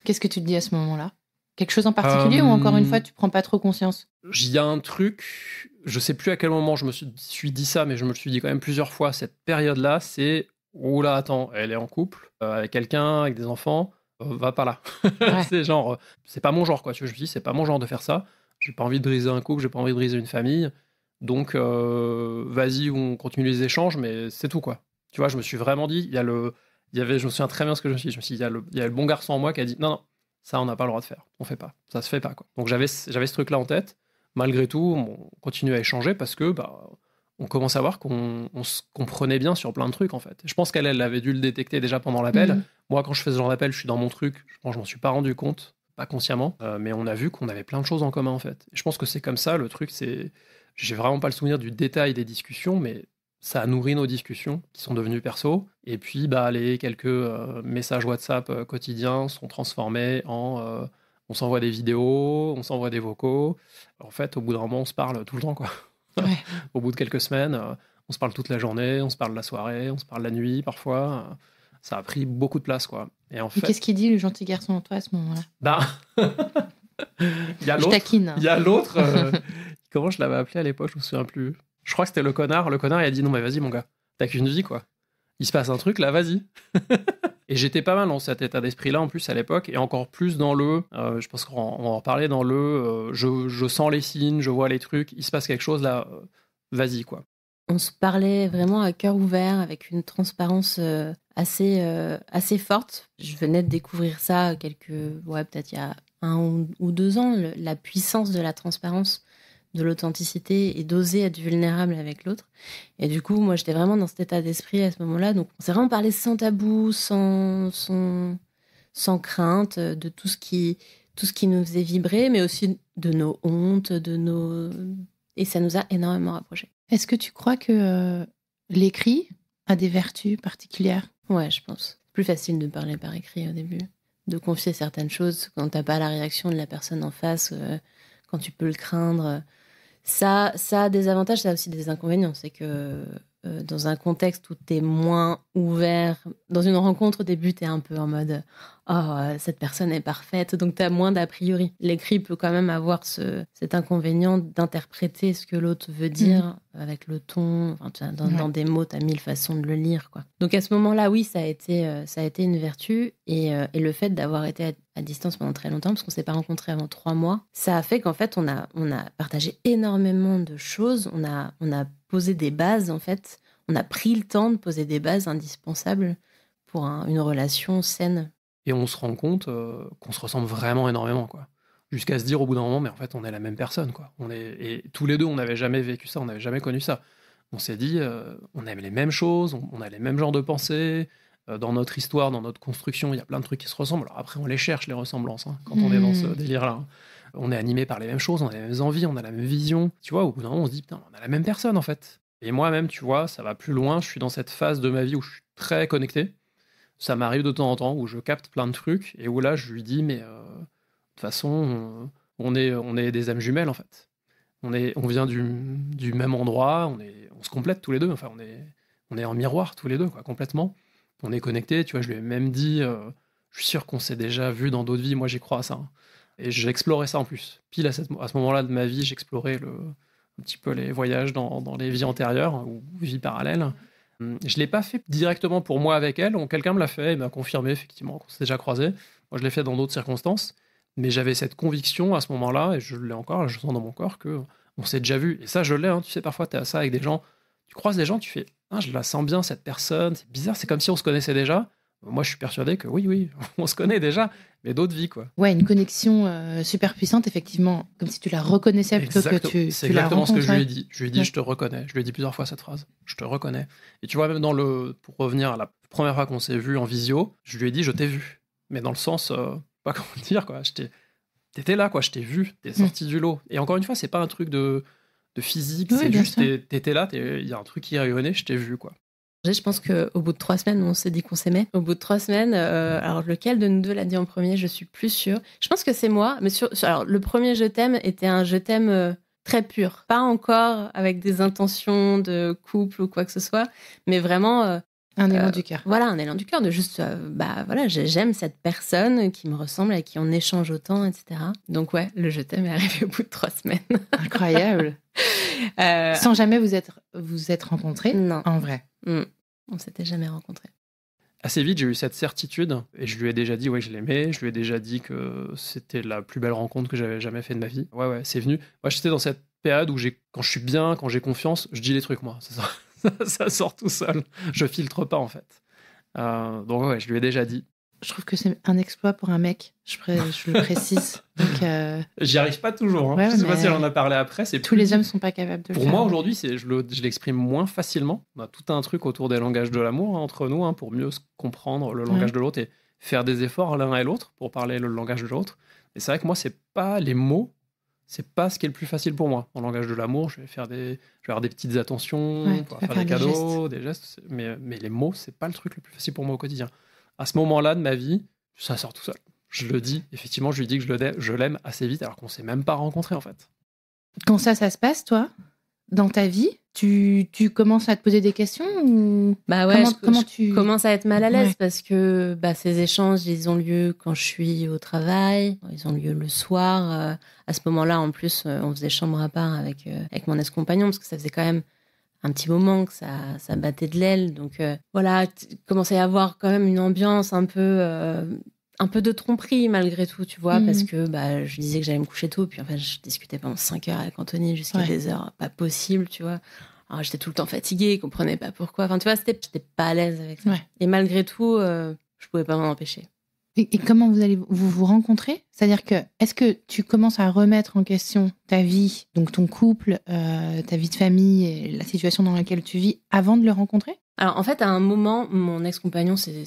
Qu'est-ce que tu te dis à ce moment-là ? Quelque chose en particulier ou encore une fois, tu prends pas trop conscience ? Il y a un truc, je sais plus à quel moment je me suis dit ça, mais je me le suis dit quand même plusieurs fois, cette période-là, c'est « Oula, attends, elle est en couple, avec quelqu'un, avec des enfants, va pas là. » C'est genre, c'est pas mon genre, quoi. Tu vois, je me dis, c'est pas mon genre de faire ça. J'ai pas envie de briser un couple, j'ai pas envie de briser une famille. Donc, vas-y, on continue les échanges, mais c'est tout, quoi. Tu vois, je me suis vraiment dit, je me souviens très bien ce que je me suis dit. Je me suis dit, il y a le bon garçon en moi qui a dit, non, ça, on n'a pas le droit de faire. On fait pas. Ça se fait pas, quoi. Donc, j'avais ce truc-là en tête. Malgré tout, on continue à échanger parce que, on commence à voir qu'on se comprenait bien sur plein de trucs, en fait. Je pense qu'elle avait dû le détecter déjà pendant l'appel. Moi, quand je fais ce genre d'appel, je suis dans mon truc. Je pense que je m'en suis pas rendu compte, pas consciemment, mais on a vu qu'on avait plein de choses en commun, en fait. Et je pense que c'est comme ça, le truc, c'est... J'ai vraiment pas le souvenir du détail des discussions, mais ça a nourri nos discussions qui sont devenues perso. Et puis, les quelques messages WhatsApp quotidiens sont transformés en on s'envoie des vidéos, on s'envoie des vocaux. En fait, au bout d'un moment, on se parle tout le temps, quoi. Au bout de quelques semaines, on se parle toute la journée, on se parle la soirée, on se parle la nuit parfois. Ça a pris beaucoup de place, quoi. Et en fait, qu'est-ce qu'il dit, le gentil garçon en toi, à ce moment-là ? Il y a l'autre. Je taquine. Il y a l'autre. Comment je l'avais appelé à l'époque, je me souviens plus. Je crois que c'était le connard. Le connard, il a dit non, mais vas-y, mon gars, t'as qu'une vie, quoi. Il se passe un truc, là, vas-y. Et j'étais pas mal dans cet état d'esprit-là, en plus, à l'époque, et encore plus dans je pense qu'on va en reparler, dans je sens les signes, je vois les trucs, il se passe quelque chose, là, vas-y, quoi. On se parlait vraiment à cœur ouvert, avec une transparence assez forte. Je venais de découvrir ça peut-être il y a 1 ou 2 ans, la puissance de la transparence, de l'authenticité et d'oser être vulnérable avec l'autre. Et du coup, moi, j'étais vraiment dans cet état d'esprit à ce moment-là. Donc, on s'est vraiment parlé sans tabou, sans crainte, de tout ce qui nous faisait vibrer, mais aussi de nos hontes, et ça nous a énormément rapprochés. Est-ce que tu crois que l'écrit a des vertus particulières ? Ouais, je pense. Plus facile de parler par écrit au début, de confier certaines choses quand t'as pas la réaction de la personne en face, quand tu peux le craindre. Ça a des avantages, ça a aussi des inconvénients. C'est que dans un contexte où t'es moins ouvert, dans une rencontre au début, t'es un peu en mode « Oh, cette personne est parfaite », donc t'as moins d'a priori. L'écrit peut quand même avoir cet inconvénient d'interpréter ce que l'autre veut dire avec le ton. Enfin, dans des mots, t'as 1000 façons de le lire, quoi. Donc à ce moment-là, oui, ça a été une vertu. Et le fait d'avoir été à distance pendant très longtemps, parce qu'on ne s'est pas rencontrés avant 3 mois, ça a fait qu'en fait, on a partagé énormément de choses. On a posé des bases, en fait. On a pris le temps de poser des bases indispensables pour une relation saine. Et on se rend compte qu'on se ressemble vraiment énormément, quoi. Jusqu'à se dire au bout d'un moment, mais en fait, on est la même personne, quoi. Et tous les deux, on n'avait jamais vécu ça, on n'avait jamais connu ça. on s'est dit, on aime les mêmes choses, on a les mêmes genres de pensées. Dans notre histoire, dans notre construction, il y a plein de trucs qui se ressemblent. Alors après, on les cherche, les ressemblances, hein, quand on est dans ce délire-là. Hein. On est animé par les mêmes choses, on a les mêmes envies, on a la même vision. Tu vois, au bout d'un moment, on se dit, putain, on a la même personne, en fait. Et moi-même, tu vois, ça va plus loin. Je suis dans cette phase de ma vie où je suis très connecté. Ça m'arrive de temps en temps où je capte plein de trucs et où là, je lui dis, mais de toute façon, on est des âmes jumelles, en fait. On vient du même endroit, on se complète tous les deux. Enfin, on est en miroir tous les deux, quoi, complètement. On est connectés, tu vois, je lui ai même dit, je suis sûr qu'on s'est déjà vu dans d'autres vies, moi j'y crois à ça. Hein. Et j'explorais ça en plus. Pile à ce moment-là de ma vie, j'explorais un petit peu les voyages dans les vies antérieures ou vies parallèles. Je ne l'ai pas fait directement pour moi avec elle, quelqu'un me l'a fait et m'a confirmé effectivement qu'on s'est déjà croisés. Moi je l'ai fait dans d'autres circonstances, mais j'avais cette conviction à ce moment-là, et je l'ai encore, je sens dans mon corps qu'on s'est déjà vu. Et ça je l'ai, hein, tu sais, parfois tu es à ça avec des gens, tu croises des gens, tu fais ah, je la sens bien cette personne, c'est bizarre, c'est comme si on se connaissait déjà. Moi, je suis persuadé que oui, on se connaît déjà, mais d'autres vies, quoi. Ouais, une connexion super puissante, effectivement, comme si tu la reconnaissais plutôt que tu c'est tu la exactement ce que je lui ai rencontrais. dit. Je lui ai dit, je te reconnais. Je lui ai dit plusieurs fois cette phrase. Je te reconnais. Et tu vois, même pour revenir à la première fois qu'on s'est vu en visio, je lui ai dit, je t'ai vu. Mais dans le sens, pas comment dire, quoi. T'étais là, quoi. Je t'ai vu. T'es sorti du lot. Et encore une fois, c'est pas un truc de physique. Oui, c'est bien juste, sûr. t'étais là. Il y a un truc qui rayonnait. Je t'ai vu, quoi. Je pense qu'au bout de 3 semaines, on s'est dit qu'on s'aimait. Au bout de 3 semaines, alors lequel de nous deux l'a dit en premier, je suis plus sûre. Je pense que c'est moi, mais alors le premier je t'aime était un je t'aime très pur. Pas encore avec des intentions de couple ou quoi que ce soit, mais vraiment... Un élan du cœur. Voilà, un élan du cœur de juste, voilà, j'aime cette personne qui me ressemble, avec qui on échange autant, etc. Donc ouais, le je t'aime est arrivé au bout de 3 semaines. Incroyable. Sans jamais vous être rencontrés. Non. En vrai. On s'était jamais rencontrés. Assez vite, j'ai eu cette certitude et je lui ai déjà dit que je l'aimais. Je lui ai déjà dit que c'était la plus belle rencontre que j'avais jamais fait de ma vie. Ouais, c'est venu. Moi, j'étais dans cette période où quand je suis bien, quand j'ai confiance, je dis les trucs, moi. Ça sort tout seul. Je filtre pas, en fait. Donc ouais, je lui ai déjà dit. Je trouve que c'est un exploit pour un mec. Je le précise. Donc, j'y arrive pas toujours. Hein. Ouais, je sais pas si elle en a parlé après. Tous les hommes sont pas capables de le faire. Pour moi, aujourd'hui, je l'exprime moins facilement. On a tout un truc autour des langages de l'amour, hein, entre nous, hein, pour mieux comprendre le langage de l'autre et faire des efforts l'un et l'autre pour parler le langage de l'autre. Et c'est vrai que moi, c'est pas les mots, c'est pas ce qui est le plus facile pour moi. En langage de l'amour, je vais avoir des petites attentions, pour faire des cadeaux, des gestes, mais les mots, c'est pas le truc le plus facile pour moi au quotidien. À ce moment-là de ma vie, ça sort tout seul. Je le dis, effectivement, je lui dis que je l'aime assez vite, alors qu'on s'est même pas rencontrés, en fait. Quand ça se passe, toi, dans ta vie, tu commences à te poser des questions ou... Bah ouais, comment tu commences à être mal à l'aise parce que ces échanges, ils ont lieu quand je suis au travail, ils ont lieu le soir. À ce moment-là, en plus, on faisait chambre à part avec mon ex-compagnon parce que ça faisait quand même un petit moment que ça battait de l'aile. Donc voilà, commençait à y avoir quand même une ambiance un peu de tromperie malgré tout, tu vois, parce que je disais que j'allais me coucher tôt, puis en fait, je discutais pendant 5 heures avec Anthony jusqu'à des heures pas possibles, tu vois. Alors, j'étais tout le temps fatiguée, je comprenais pas pourquoi. Enfin, tu vois, j'étais pas à l'aise avec ça. Ouais. Et malgré tout, je pouvais pas m'en empêcher. Et comment vous rencontrer ? C'est-à-dire que, est-ce que tu commences à remettre en question ta vie, donc ton couple, ta vie de famille et la situation dans laquelle tu vis avant de le rencontrer ? Alors, en fait, à un moment, mon ex-compagnon s'est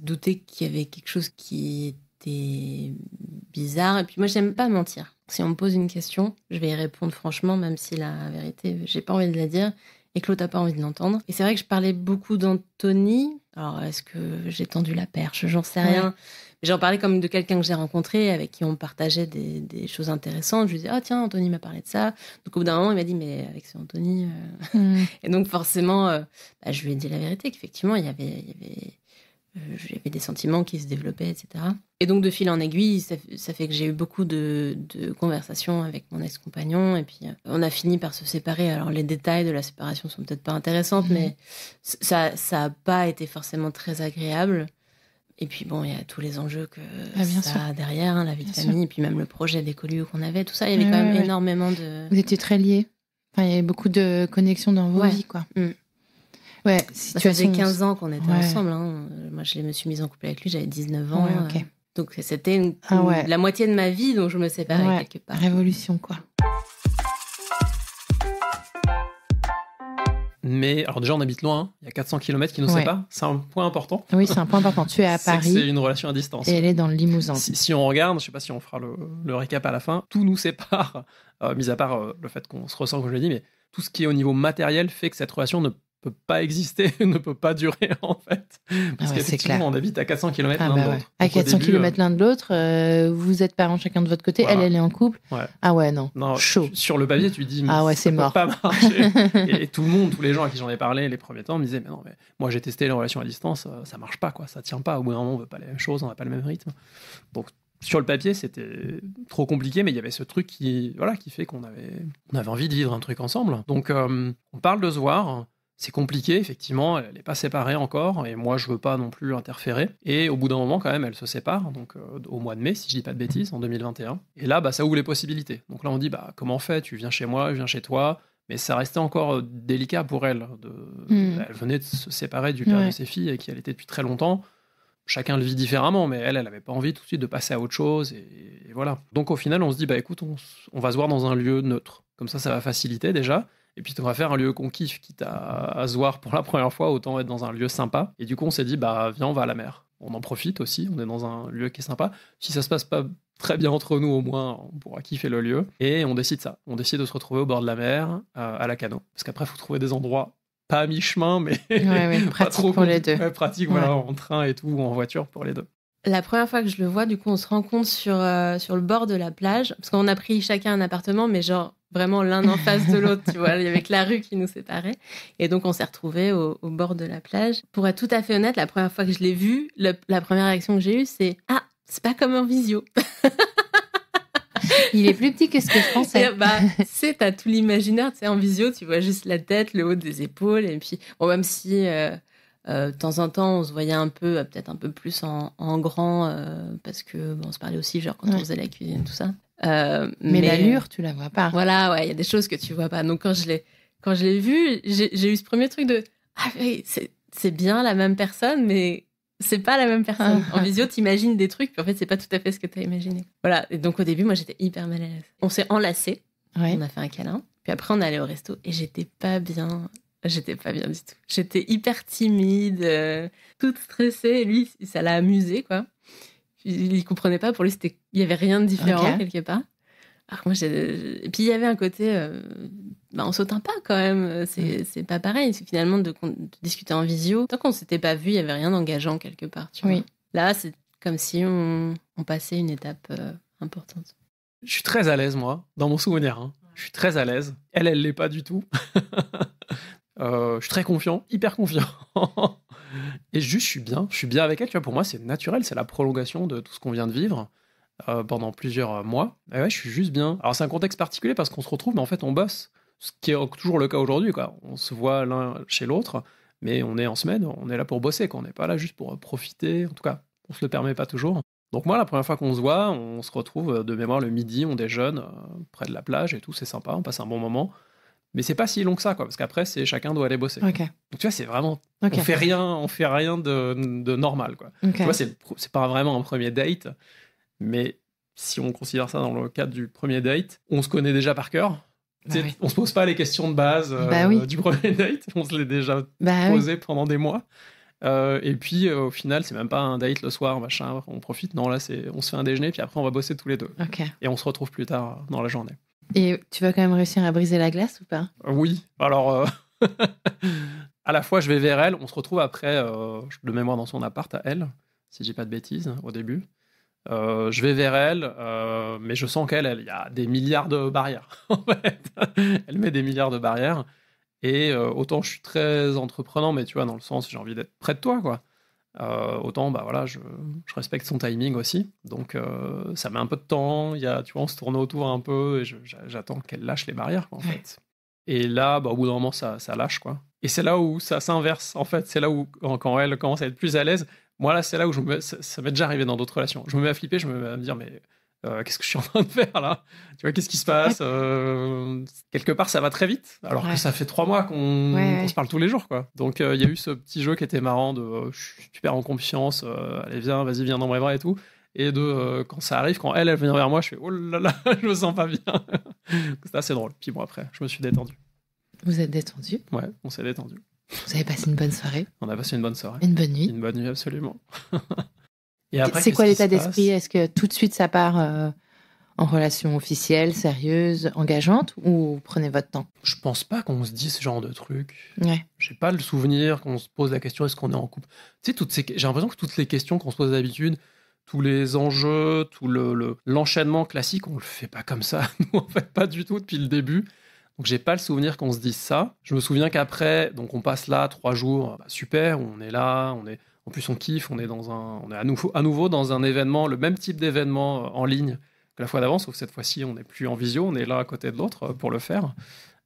douté qu'il y avait quelque chose qui était bizarre. Et puis moi, j'aime pas mentir. Si on me pose une question, je vais y répondre franchement, même si la vérité, j'ai pas envie de la dire et que l'autre a pas envie de l'entendre. Et c'est vrai que je parlais beaucoup d'Anthony. Alors, est-ce que j'ai tendu la perche ? J'en sais rien. Mais j'en parlais comme de quelqu'un que j'ai rencontré, avec qui on partageait des choses intéressantes. Je lui disais, ah tiens, Anthony m'a parlé de ça. Donc au bout d'un moment, il m'a dit, mais avec ce Anthony... Et donc forcément, je lui ai dit la vérité, qu'effectivement, il y avait des sentiments qui se développaient, etc. Et donc, de fil en aiguille, ça fait que j'ai eu beaucoup de conversations avec mon ex-compagnon. Et puis, on a fini par se séparer. Alors, les détails de la séparation sont peut-être pas intéressants, mais ça a pas été forcément très agréable. Et puis, bon, il y a tous les enjeux que ça a derrière, hein, la vie de famille, et puis même le projet d'écolieu qu'on avait, tout ça. Il y avait quand même énormément de... Vous étiez très liés. Enfin, il y avait beaucoup de connexions dans vos vies, quoi. Ouais, ça faisait 15 ans qu'on était ensemble. Hein. Moi, je me suis mise en couple avec lui, j'avais 19 ans. Donc, c'était la moitié de ma vie dont je me séparais quelque part. Révolution, quoi. Mais alors déjà, on habite loin, il y a 400 km qui nous séparent, c'est un point important. Oui, c'est un point important. Tu es à Paris. C'est une relation à distance. Et elle est dans le Limousin. Si on regarde, je sais pas si on fera le récap à la fin, tout nous sépare, mis à part le fait qu'on se ressent, comme je l'ai dit, mais tout ce qui est au niveau matériel fait que cette relation ne peut pas exister, ne peut pas durer en fait. Parce qu'effectivement, on habite à 400 km l'un de l'autre. Ouais. À 400 km l'un de l'autre, vous êtes parents chacun de votre côté, voilà. Elle est en couple. Ouais. Ah ouais, non, chaud. Sur le papier, tu dis, c'est mort. Peut pas marcher. et tout le monde, tous les gens à qui j'en ai parlé les premiers temps me disaient, mais non, mais moi j'ai testé les relations à distance, ça marche pas, quoi, ça tient pas. Au bout d'un moment, on veut pas les mêmes choses, on n'a pas le même rythme. Donc, sur le papier, c'était trop compliqué, mais il y avait ce truc qui fait qu'on avait envie de vivre un truc ensemble. Donc, on parle de se voir. C'est compliqué, effectivement, elle n'est pas séparée encore, et moi, je veux pas non plus interférer. Et au bout d'un moment, quand même, elle se sépare, donc au mois de mai, si je dis pas de bêtises, en 2021. Et là, ça ouvre les possibilités. Donc là, on dit, comment on fait ? Tu viens chez moi, je viens chez toi. Mais ça restait encore délicat pour elle. Elle venait de se séparer du père de ses filles, et qui elle était depuis très longtemps. Chacun le vit différemment, mais elle n'avait pas envie tout de suite de passer à autre chose, et voilà. Donc au final, on se dit, écoute, on va se voir dans un lieu neutre. Comme ça va faciliter déjà. Et puis, on va faire un lieu qu'on kiffe, quitte à se voir pour la première fois, autant être dans un lieu sympa. Et du coup, on s'est dit, viens, on va à la mer. On en profite aussi, on est dans un lieu qui est sympa. Si ça se passe pas très bien entre nous, au moins, on pourra kiffer le lieu. Et on décide ça. On décide de se retrouver au bord de la mer, à la Cano. Parce qu'après, il faut trouver des endroits, pas à mi-chemin, mais pratique trop pour les deux. Pratique, voilà, en train et tout, ou en voiture pour les deux. La première fois que je le vois, du coup, on se rencontre sur le bord de la plage. Parce qu'on a pris chacun un appartement, mais genre vraiment l'un en face de l'autre, tu vois. Il y avait que la rue qui nous séparait. Et donc, on s'est retrouvés au bord de la plage. Pour être tout à fait honnête, la première fois que je l'ai vu, la première réaction que j'ai eue, c'est « Ah, c'est pas comme en visio !» Il est plus petit que ce que je pensais. T'as tout l'imaginaire, tu sais, en visio, tu vois juste la tête, le haut des épaules. Et puis, même si... de temps en temps, on se voyait un peu, peut-être un peu plus en grand, parce que on se parlait aussi, genre quand on faisait la cuisine, tout ça. Mais l'allure, tu la vois pas. Voilà, il y a des choses que tu vois pas. Donc quand je l'ai vu, j'ai eu ce premier truc de oui, c'est bien la même personne, mais c'est pas la même personne. En visio, t'imagines des trucs, puis en fait, c'est pas tout à fait ce que t'as imaginé. Voilà. Et donc au début, moi, j'étais hyper mal à l'aise. On s'est enlacés, on a fait un câlin, puis après on est allé au resto et j'étais pas bien. J'étais pas bien du tout. J'étais hyper timide, toute stressée. Et lui, ça l'a amusé, quoi. Il comprenait pas. Pour lui, il y avait rien de différent, quelque part. Alors que moi, et puis, il y avait un côté... on s'autant pas, quand même. C'est pas pareil. C'est finalement de discuter en visio. Tant qu'on s'était pas vu, il y avait rien d'engageant, quelque part. Tu vois. Là, c'est comme si on passait une étape importante. Je suis très à l'aise, moi, dans mon souvenir. Hein. Je suis très à l'aise. Elle l'est pas du tout. Je suis très confiant, hyper confiant. Et juste, je suis bien avec elle. Tu vois, pour moi, c'est naturel. C'est la prolongation de tout ce qu'on vient de vivre pendant plusieurs mois. Et ouais, je suis juste bien. Alors, c'est un contexte particulier parce qu'on se retrouve, mais en fait, on bosse. Ce qui est toujours le cas aujourd'hui, quoi. On se voit l'un chez l'autre, mais on est en semaine, on est là pour bosser, quoi. On n'est pas là juste pour profiter. En tout cas, on se le permet pas toujours. Donc moi, la première fois qu'on se voit, on se retrouve de mémoire le midi, on déjeune près de la plage et tout, c'est sympa, on passe un bon moment. Mais c'est pas si long que ça, quoi, parce qu'après, chacun doit aller bosser. Okay. Donc tu vois, c'est vraiment... Okay. On fait rien de normal, quoi. Okay. Tu vois, c'est pas vraiment un premier date, mais si on considère ça dans le cadre du premier date, on se connaît déjà par cœur. On se pose pas les questions de base du premier date, on se l'est déjà posé pendant des mois. Et puis au final, c'est même pas un date le soir, machin, on profite. Non, là, on se fait un déjeuner, puis après, on va bosser tous les deux. Et on se retrouve plus tard dans la journée. Et tu vas quand même réussir à briser la glace ou pas ? Oui. Alors, à la fois, je vais vers elle. On se retrouve après, de mémoire dans son appart à elle, si je dis pas de bêtises, au début. Je vais vers elle, mais je sens qu'elle, il y a des milliards de barrières. En fait, elle met des milliards de barrières. Et autant je suis très entreprenant, mais tu vois, dans le sens, j'ai envie d'être près de toi, quoi. Autant, je respecte son timing aussi. Donc, ça met un peu de temps. Tu vois, on se tourne autour un peu et j'attends qu'elle lâche les barrières, quoi, en fait. Et là, au bout d'un moment, ça lâche, quoi. Et c'est là où ça s'inverse, en fait. C'est là où, quand elle commence à être plus à l'aise, moi, là, c'est là où ça m'est déjà arrivé dans d'autres relations. Je me mets à flipper, je me mets à me dire, mais qu'est-ce que je suis en train de faire, là ? Tu vois, qu'est-ce qui se passe ? Quelque part, ça va très vite, alors que ça fait 3 mois qu'on se parle tous les jours, quoi. Donc, il y a eu ce petit jeu qui était marrant de je suis super en confiance, allez, vas-y, viens dans mes bras et tout. Et quand ça arrive, quand elle vient vers moi, je fais oh là là, je me sens pas bien. C'était assez drôle. Puis bon, après, je me suis détendu. Vous êtes détendu? Ouais, on s'est détendu. Vous avez passé une bonne soirée? On a passé une bonne soirée. Une bonne nuit? Une bonne nuit, absolument. Et après, c'est quoi l'état qu'est-ce qui se d'esprit? Est-ce que tout de suite ça part en relation officielle, sérieuse, engageante, ou vous prenez votre temps? Je pense pas qu'on se dise ce genre de truc. Ouais. J'ai pas le souvenir qu'on se pose la question est-ce qu'on est en couple. Tu sais, j'ai l'impression que toutes les questions qu'on se pose d'habitude, tous les enjeux, tout l'enchaînement classique, on le fait pas comme ça. Nous, on fait pas du tout depuis le début. Donc j'ai pas le souvenir qu'on se dise ça. Je me souviens qu'après, donc on passe là 3 jours, super, on est là, en plus on kiffe, on est à nouveau dans un événement, le même type d'événement en ligne que la fois d'avant, sauf que cette fois-ci on n'est plus en visio, on est là à côté de l'autre pour le faire.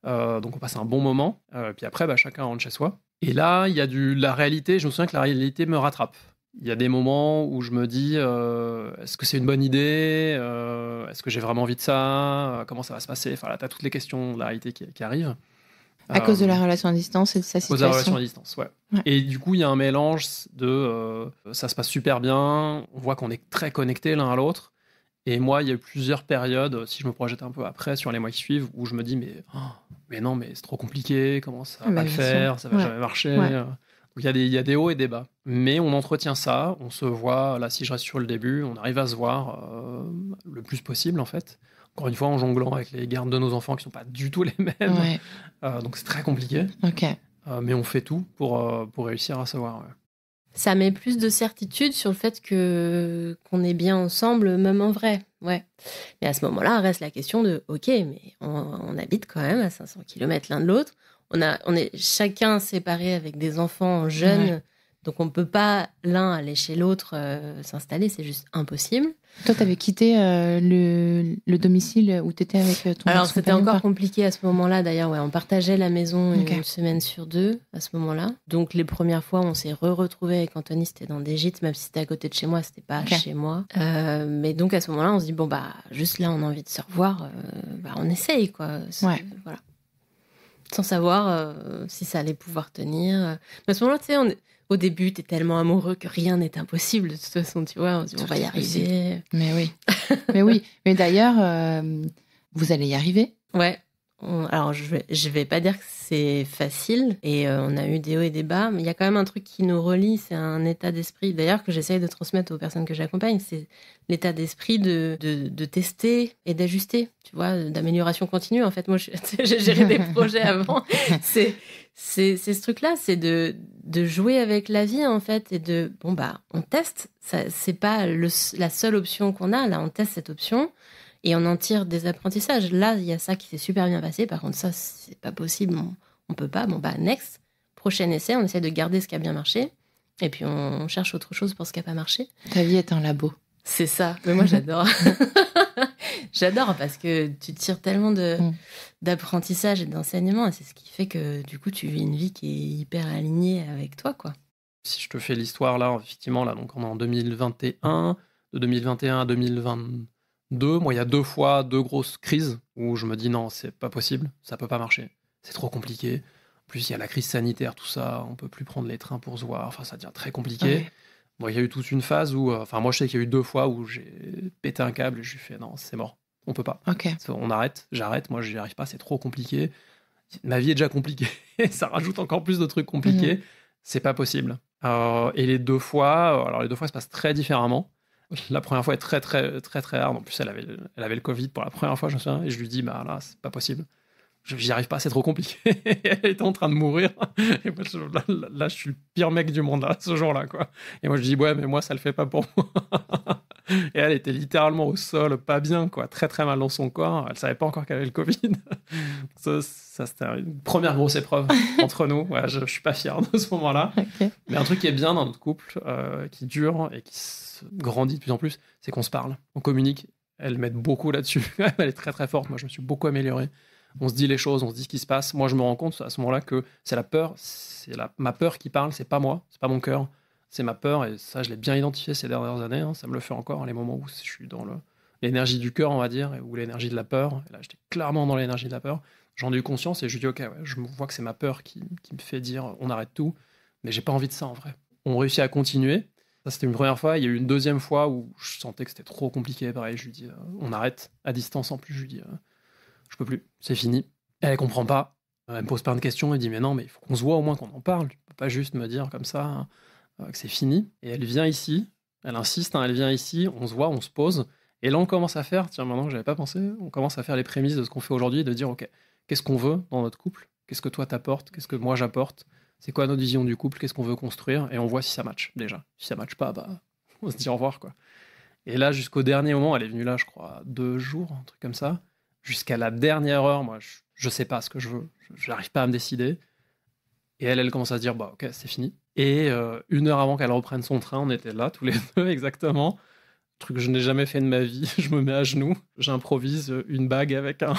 Donc on passe un bon moment. Puis après, chacun rentre chez soi. Et là, il y a la réalité. Je me souviens que la réalité me rattrape. Il y a des moments où je me dis est-ce que c'est une bonne idée, est-ce que j'ai vraiment envie de ça, comment ça va se passer. Enfin là, t'as toutes les questions de la réalité qui arrivent. À cause de la relation à distance et de sa situation. À cause de la relation à distance, ouais. Et du coup, il y a un mélange de ça se passe super bien, on voit qu'on est très connectés l'un à l'autre. Et moi, il y a eu plusieurs périodes, si je me projette un peu après sur les mois qui suivent, où je me dis mais non, mais c'est trop compliqué, comment ça va le faire, ça va jamais marcher. Ouais. Donc il y a des hauts et des bas. Mais on entretient ça, on se voit, là si je reste sur le début, on arrive à se voir le plus possible en fait. Encore une fois, en jonglant avec les gardes de nos enfants qui ne sont pas du tout les mêmes. Ouais. Donc c'est très compliqué. Okay. Mais on fait tout pour réussir à se voir. Ouais. Ça met plus de certitude sur le fait qu'on est bien ensemble, même en vrai. Ouais. Mais à ce moment-là, reste la question de ok, mais on habite quand même à 500 km l'un de l'autre. On est chacun séparé avec des enfants jeunes, ouais. Donc on ne peut pas l'un aller chez l'autre s'installer, c'est juste impossible. Toi, tu avais quitté le domicile où tu étais avec ton Alors c'était encore compliqué à ce moment-là, d'ailleurs. Ouais, on partageait la maison une semaine sur 2 à ce moment-là. Donc les premières fois, on s'est retrouvés avec Anthony, c'était dans des gîtes, même si c'était à côté de chez moi, c'était pas chez moi. Mais donc à ce moment-là, on se dit, juste là, on a envie de se revoir, on essaye, quoi. Ouais. Voilà. Sans savoir si ça allait pouvoir tenir. Mais à ce moment-là, tu sais, au début, t'es tellement amoureux que rien n'est impossible. De toute façon, tu vois, on va y arriver. Mais oui. Mais oui. Mais d'ailleurs, vous allez y arriver. Ouais. Alors, je vais pas dire que c'est facile. Et on a eu des hauts et des bas. Mais il y a quand même un truc qui nous relie. C'est un état d'esprit, d'ailleurs, que j'essaye de transmettre aux personnes que j'accompagne. C'est l'état d'esprit de tester et d'ajuster. Tu vois, d'amélioration continue. En fait, moi, j'ai géré des projets avant. C'est ce truc-là, c'est de jouer avec la vie, en fait, et on teste. Ça, c'est pas la seule option qu'on a. Là, on teste cette option et on en tire des apprentissages. Là, il y a ça qui s'est super bien passé. Par contre, ça, c'est pas possible. On peut pas. Next. Prochain essai, on essaie de garder ce qui a bien marché. Et puis, on cherche autre chose pour ce qui n'a pas marché. Ta vie est un labo. C'est ça. Mais moi, j'adore. J'adore parce que tu tires tellement d'apprentissage et d'enseignement. Et c'est ce qui fait que, du coup, tu vis une vie qui est hyper alignée avec toi, quoi. Si je te fais l'histoire, là, effectivement, là, donc on est en 2021. De 2021 à 2022, moi, il y a 2 fois 2 grosses crises où je me dis non, c'est pas possible, ça peut pas marcher. C'est trop compliqué. En plus, il y a la crise sanitaire, tout ça, on peut plus prendre les trains pour se voir. Enfin, ça devient très compliqué. Ouais. Bon, il y a eu toute une phase où... moi, je sais qu'il y a eu 2 fois où j'ai pété un câble et je lui ai fait non, c'est mort. On peut pas. Okay. On arrête, j'arrête. Moi, j'y arrive pas, c'est trop compliqué. Ma vie est déjà compliquée. Ça rajoute encore plus de trucs compliqués. C'est pas possible. Et les 2 fois... alors, les 2 fois se passent très différemment. La première fois est très, très, très, très hard. En plus, elle avait le Covid pour la première fois, je me souviens. Et je lui dis, là, c'est pas possible. J'y arrive pas, c'est trop compliqué. Elle était en train de mourir. Et moi, là, je suis le pire mec du monde, là, ce jour-là, quoi. Et moi, je dis, ouais, mais moi, ça le fait pas pour moi. Et elle était littéralement au sol, pas bien, quoi. Très, très mal dans son corps. Elle savait pas encore qu'elle avait le Covid. Ça, c'était une première grosse épreuve entre nous. Ouais, je suis pas fier de ce moment-là. Okay. Mais un truc qui est bien dans notre couple, qui dure et qui grandit de plus en plus, c'est qu'on se parle. On communique. Elle m'aide beaucoup là-dessus. Elle est très, très forte. Moi, je me suis beaucoup amélioré. On se dit les choses, on se dit ce qui se passe. Moi, je me rends compte à ce moment-là que c'est la peur, ma peur qui parle, c'est pas moi, c'est pas mon cœur, c'est ma peur. Et ça, je l'ai bien identifié ces dernières années. Ça me le fait encore, les moments où je suis dans l'énergie du cœur, on va dire, ou l'énergie de la peur. Et là, j'étais clairement dans l'énergie de la peur. J'en ai eu conscience et je dis, ok, ouais, je vois que c'est ma peur qui me fait dire, on arrête tout. Mais j'ai pas envie de ça, en vrai. On réussit à continuer. Ça, c'était une première fois. Il y a eu une deuxième fois où je sentais que c'était trop compliqué. Pareil, je lui dis, on arrête à distance en plus. Je lui dis... je peux plus, c'est fini. Elle comprend pas. Elle me pose plein de questions, elle dit mais non, mais il faut qu'on se voit au moins, qu'on en parle. Tu peux pas juste me dire comme ça que c'est fini. Et elle vient ici, elle insiste, elle vient ici, on se voit, on se pose. Et là, on commence à faire, tiens, maintenant que j'avais pas pensé, on commence à faire les prémices de ce qu'on fait aujourd'hui, de dire, ok, qu'est-ce qu'on veut dans notre couple? Qu'est-ce que toi t'apportes? Qu'est-ce que moi j'apporte? C'est quoi notre vision du couple? Qu'est-ce qu'on veut construire? Et on voit si ça match, déjà. Si ça match pas, on se dit au revoir, quoi. Et là, jusqu'au dernier moment, elle est venue là, je crois, 2 jours, un truc comme ça. Jusqu'à la dernière heure, moi, je sais pas ce que je veux. J'arrive pas à me décider. Et elle commence à se dire, ok, c'est fini. Et 1 heure avant qu'elle reprenne son train, on était là, tous les deux, exactement. Truc que je n'ai jamais fait de ma vie. Je me mets à genoux, j'improvise une bague avec un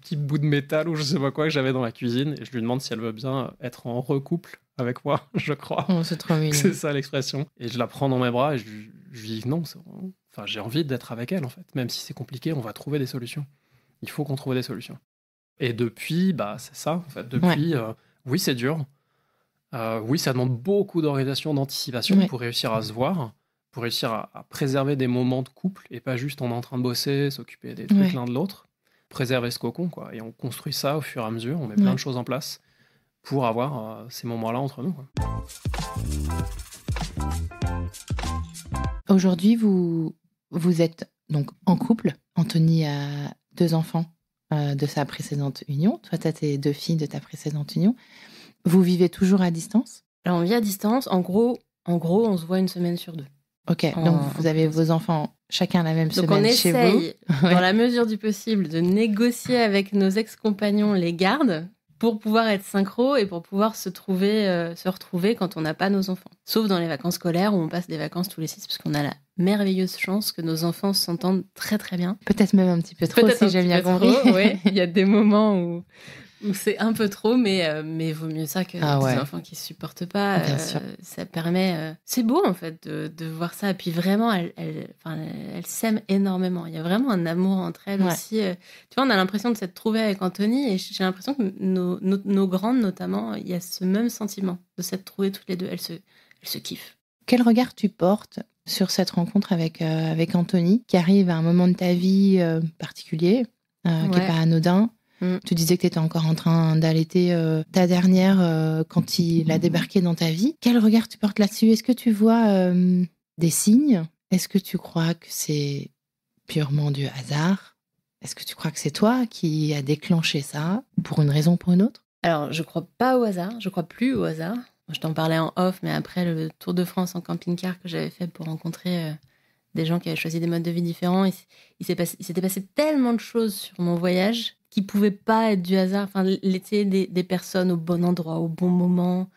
petit bout de métal ou je sais pas quoi que j'avais dans la cuisine et je lui demande si elle veut bien être en recouple avec moi, je crois. Oh, c'est trop mignon. C'est ça l'expression. Et je la prends dans mes bras et je lui dis non, enfin, j'ai envie d'être avec elle en fait. Même si c'est compliqué, on va trouver des solutions. Il faut qu'on trouve des solutions. Et depuis, c'est ça en fait. Depuis, oui, c'est dur. Oui, ça demande beaucoup d'organisation, d'anticipation pour réussir à se voir, pour réussir à préserver des moments de couple et pas juste on est en train de bosser, s'occuper des trucs l'un de l'autre. Préserver ce cocon, quoi. Et on construit ça au fur et à mesure, on met plein de choses en place pour avoir ces moments-là entre nous, quoi. Aujourd'hui, vous êtes donc en couple. Anthony a 2 enfants de sa précédente union. Toi, tu as tes 2 filles de ta précédente union. Vous vivez toujours à distance? Alors, on vit à distance. En gros, on se voit 1 semaine sur 2. Ok, donc vous avez vos enfants chacun la même semaine chez vous. Donc on essaye, dans la mesure du possible, de négocier avec nos ex-compagnons les gardes pour pouvoir être synchro et pour pouvoir se retrouver quand on n'a pas nos enfants. Sauf dans les vacances scolaires où on passe des vacances tous les 6 parce qu'on a la merveilleuse chance que nos enfants s'entendent très très bien. Peut-être même un petit peu trop, si j'ai bien compris. Oui, il y a des moments où c'est un peu trop, mais vaut mieux ça que des enfants qui ne se supportent pas. Bien sûr. Ça permet... c'est beau, en fait, de voir ça. Et puis vraiment, elles s'aiment énormément. Il y a vraiment un amour entre elles aussi. Tu vois, on a l'impression de s'être trouvés avec Anthony et j'ai l'impression que nos grandes, notamment, il y a ce même sentiment de s'être trouvées toutes les deux. Elles se kiffent. Quel regard tu portes sur cette rencontre avec Anthony, qui arrive à un moment de ta vie particulier, qui n'est pas anodin? Tu disais que tu étais encore en train d'allaiter ta dernière quand il a débarqué dans ta vie. Quel regard tu portes là-dessus? Est-ce que tu vois des signes? Est-ce que tu crois que c'est purement du hasard? Est-ce que tu crois que c'est toi qui a déclenché ça pour une raison ou pour une autre? Alors, je crois pas au hasard. Je crois plus au hasard. Je t'en parlais en off, mais après le Tour de France en camping-car que j'avais fait pour rencontrer des gens qui avaient choisi des modes de vie différents, il s'était passé tellement de choses sur mon voyage qui ne pouvaient pas être du hasard. Enfin, des personnes au bon endroit, au bon moment,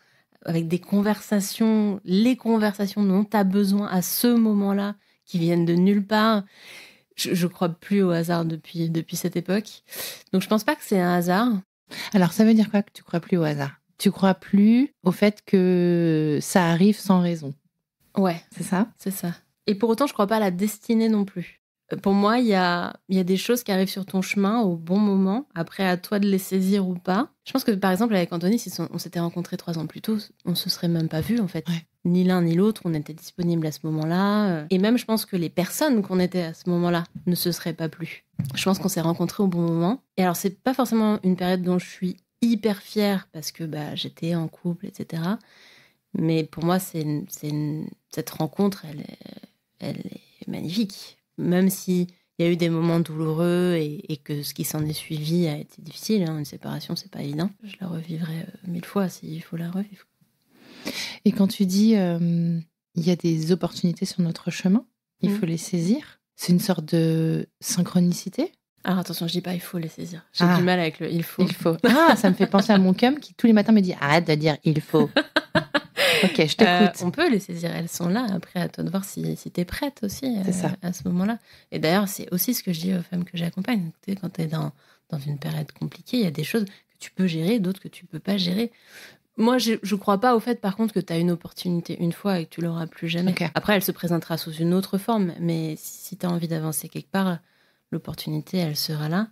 avec des conversations, les conversations dont tu as besoin à ce moment-là, qui viennent de nulle part. Je crois plus au hasard depuis cette époque. Donc, je pense pas que c'est un hasard. Alors, ça veut dire quoi que tu crois plus au hasard? Tu crois plus au fait que ça arrive sans raison? Ouais. C'est ça? C'est ça. Et pour autant, je crois pas à la destinée non plus. Pour moi, il y a des choses qui arrivent sur ton chemin au bon moment. Après, à toi de les saisir ou pas. Je pense que, par exemple, avec Anthony, si on s'était rencontrés 3 ans plus tôt, on se serait même pas vus, en fait. Ouais. Ni l'un ni l'autre, on était disponibles à ce moment-là. Et même, je pense que les personnes qu'on était à ce moment-là ne se seraient pas plus. Je pense qu'on s'est rencontrés au bon moment. Et alors, c'est pas forcément une période dont je suis hyper fière parce que j'étais en couple, etc. Mais pour moi, cette rencontre, elle est magnifique. Même s'il y a eu des moments douloureux et que ce qui s'en est suivi a été difficile, une séparation, c'est pas évident. Je la revivrai 1000 fois s'il faut la revivre. Et quand tu dis il y a des opportunités sur notre chemin, il faut les saisir, c'est une sorte de synchronicité? Alors attention, je dis pas il faut les saisir. J'ai du mal avec le il faut. Il faut. Ah, ça me fait penser à mon cum qui tous les matins me dit arrête de dire il faut. Ok, je t'écoute. On peut les saisir, elles sont là. Après, à toi de voir si t'es prête aussi à ce moment-là. Et d'ailleurs, c'est aussi ce que je dis aux femmes que j'accompagne. Quand t'es dans une période compliquée, il y a des choses que tu peux gérer, d'autres que tu peux pas gérer. Moi, je crois pas au fait, par contre, que t'as une opportunité une fois et que tu l'auras plus jamais. Okay. Après, elle se présentera sous une autre forme. Mais si t'as envie d'avancer quelque part, l'opportunité, elle sera là.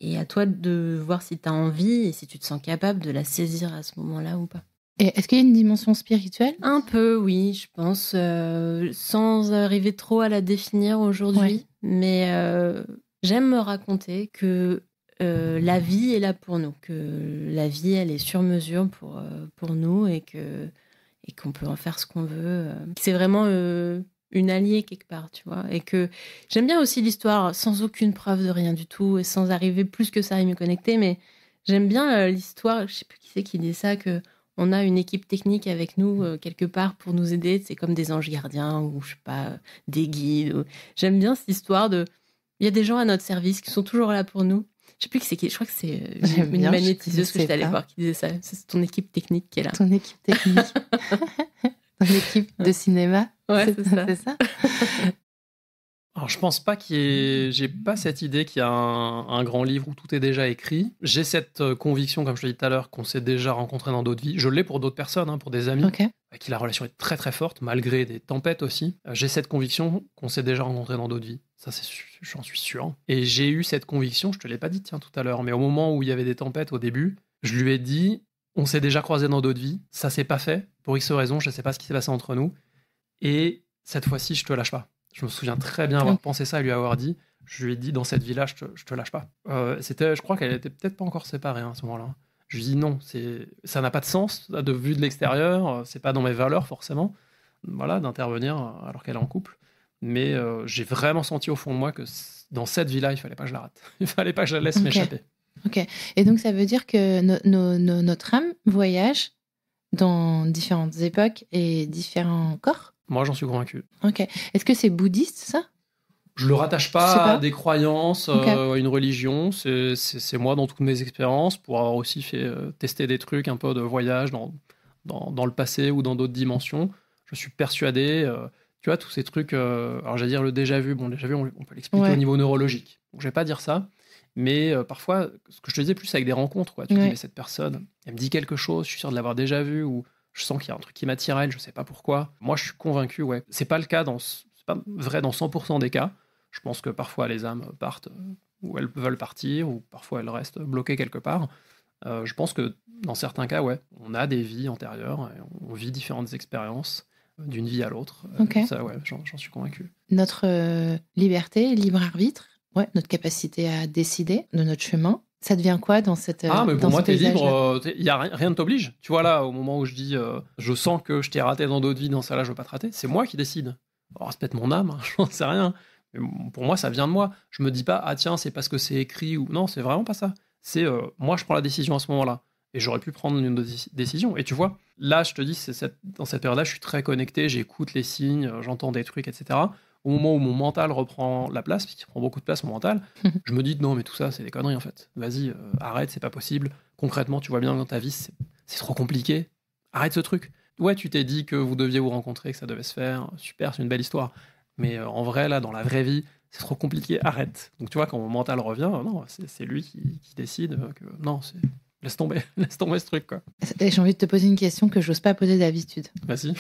Et à toi de voir si t'as envie et si tu te sens capable de la saisir à ce moment-là ou pas. Et est-ce qu'il y a une dimension spirituelle? Un peu, oui, je pense, sans arriver trop à la définir aujourd'hui. Ouais. Mais j'aime me raconter que la vie est là pour nous, que la vie, elle est sur mesure pour nous et qu'on peut en faire ce qu'on veut. C'est vraiment une alliée quelque part, tu vois. Et que j'aime bien aussi l'histoire sans aucune preuve de rien du tout et sans arriver plus que ça à m'y connecter, mais j'aime bien l'histoire, je sais plus qui c'est qui dit ça, que on a une équipe technique avec nous quelque part pour nous aider, c'est comme des anges gardiens ou je sais pas, des guides. J'aime bien cette histoire de... Il y a des gens à notre service qui sont toujours là pour nous. Je sais plus qui c'est qui. Je crois que c'est une magnétiseuse que j'étais allée voir qui disait ça. C'est ton équipe technique qui est là. Ton équipe technique. Ton équipe de cinéma. Ouais, c'est ça. C'est ça. Alors, je pense pas j'ai pas cette idée qu'il y a un grand livre où tout est déjà écrit. J'ai cette conviction, comme je te l'ai dit tout à l'heure, qu'on s'est déjà rencontrés dans d'autres vies. Je l'ai pour d'autres personnes, pour des amis, avec qui la relation est très très forte, malgré des tempêtes aussi. J'ai cette conviction qu'on s'est déjà rencontrés dans d'autres vies. Ça, j'en suis sûr. Et j'ai eu cette conviction, je te l'ai pas dit tout à l'heure, mais au moment où il y avait des tempêtes au début, je lui ai dit, on s'est déjà croisés dans d'autres vies. Ça s'est pas fait, pour X raisons, je sais pas ce qui s'est passé entre nous. Et cette fois-ci, je te lâche pas. Je me souviens très bien avoir pensé ça et lui avoir dit, je lui ai dit, dans cette vie-là, je te lâche pas. Je crois qu'elle était peut-être pas encore séparée à ce moment-là. Je lui ai dit non, ça n'a pas de sens, de vue de l'extérieur, c'est pas dans mes valeurs forcément, voilà, d'intervenir alors qu'elle est en couple. Mais j'ai vraiment senti au fond de moi que dans cette vie-là, il fallait pas que je la rate. Il fallait pas que je la laisse m'échapper. Ok. Et donc ça veut dire que notre âme voyage dans différentes époques et différents corps ? Moi, j'en suis convaincu. Ok. Est-ce que c'est bouddhiste, ça ? Je le rattache pas à des croyances, à une religion. C'est moi dans toutes mes expériences, pour avoir aussi fait tester des trucs un peu de voyage dans le passé ou dans d'autres dimensions. Je suis persuadé, tu vois, tous ces trucs. Alors, j'allais dire le déjà-vu. Bon, le déjà-vu, on peut l'expliquer au niveau neurologique. Donc, je vais pas dire ça. Mais parfois, ce que je te disais, plus avec des rencontres, quoi. Tu dis, mais cette personne, elle me dit quelque chose, je suis sûr de l'avoir déjà vu, ou je sens qu'il y a un truc qui m'attire à elle, je sais pas pourquoi. Moi, je suis convaincu, c'est pas le cas c'est pas vrai dans 100% des cas. Je pense que parfois les âmes partent où elles veulent partir, ou parfois elles restent bloquées quelque part. Je pense que dans certains cas, on a des vies antérieures, et on vit différentes expériences d'une vie à l'autre. Ça, j'en suis convaincu. Notre liberté, libre arbitre, notre capacité à décider de notre chemin, ça devient quoi dans cette mais pour moi, t'es libre, rien ne t'oblige. Tu vois, là, au moment où je dis je sens que je t'ai raté dans d'autres vies, dans ça là, je veux pas te rater, c'est moi qui décide. Alors, c'est peut-être mon âme, j'en sais rien. Mais pour moi, ça vient de moi. Je me dis pas, tiens, c'est parce que c'est écrit, ou non, c'est vraiment pas ça. C'est moi, je prends la décision à ce moment-là. Et j'aurais pu prendre une autre décision. Et tu vois, là, je te dis, dans cette période-là, je suis très connecté, j'écoute les signes, j'entends des trucs, etc. Au moment où mon mental reprend la place, parce qu'il prend beaucoup de place, mon mental, je me dis non, mais tout ça, c'est des conneries en fait. Vas-y, arrête, c'est pas possible. Concrètement, tu vois bien dans ta vie, c'est trop compliqué. Arrête ce truc. Ouais, tu t'es dit que vous deviez vous rencontrer, que ça devait se faire. Super, c'est une belle histoire. Mais en vrai, là, dans la vraie vie, c'est trop compliqué. Arrête. Donc tu vois, quand mon mental revient, non, c'est lui qui décide que non, laisse tomber ce truc, quoi. Et j'ai envie de te poser une question que je n'ose pas poser d'habitude. Vas-y.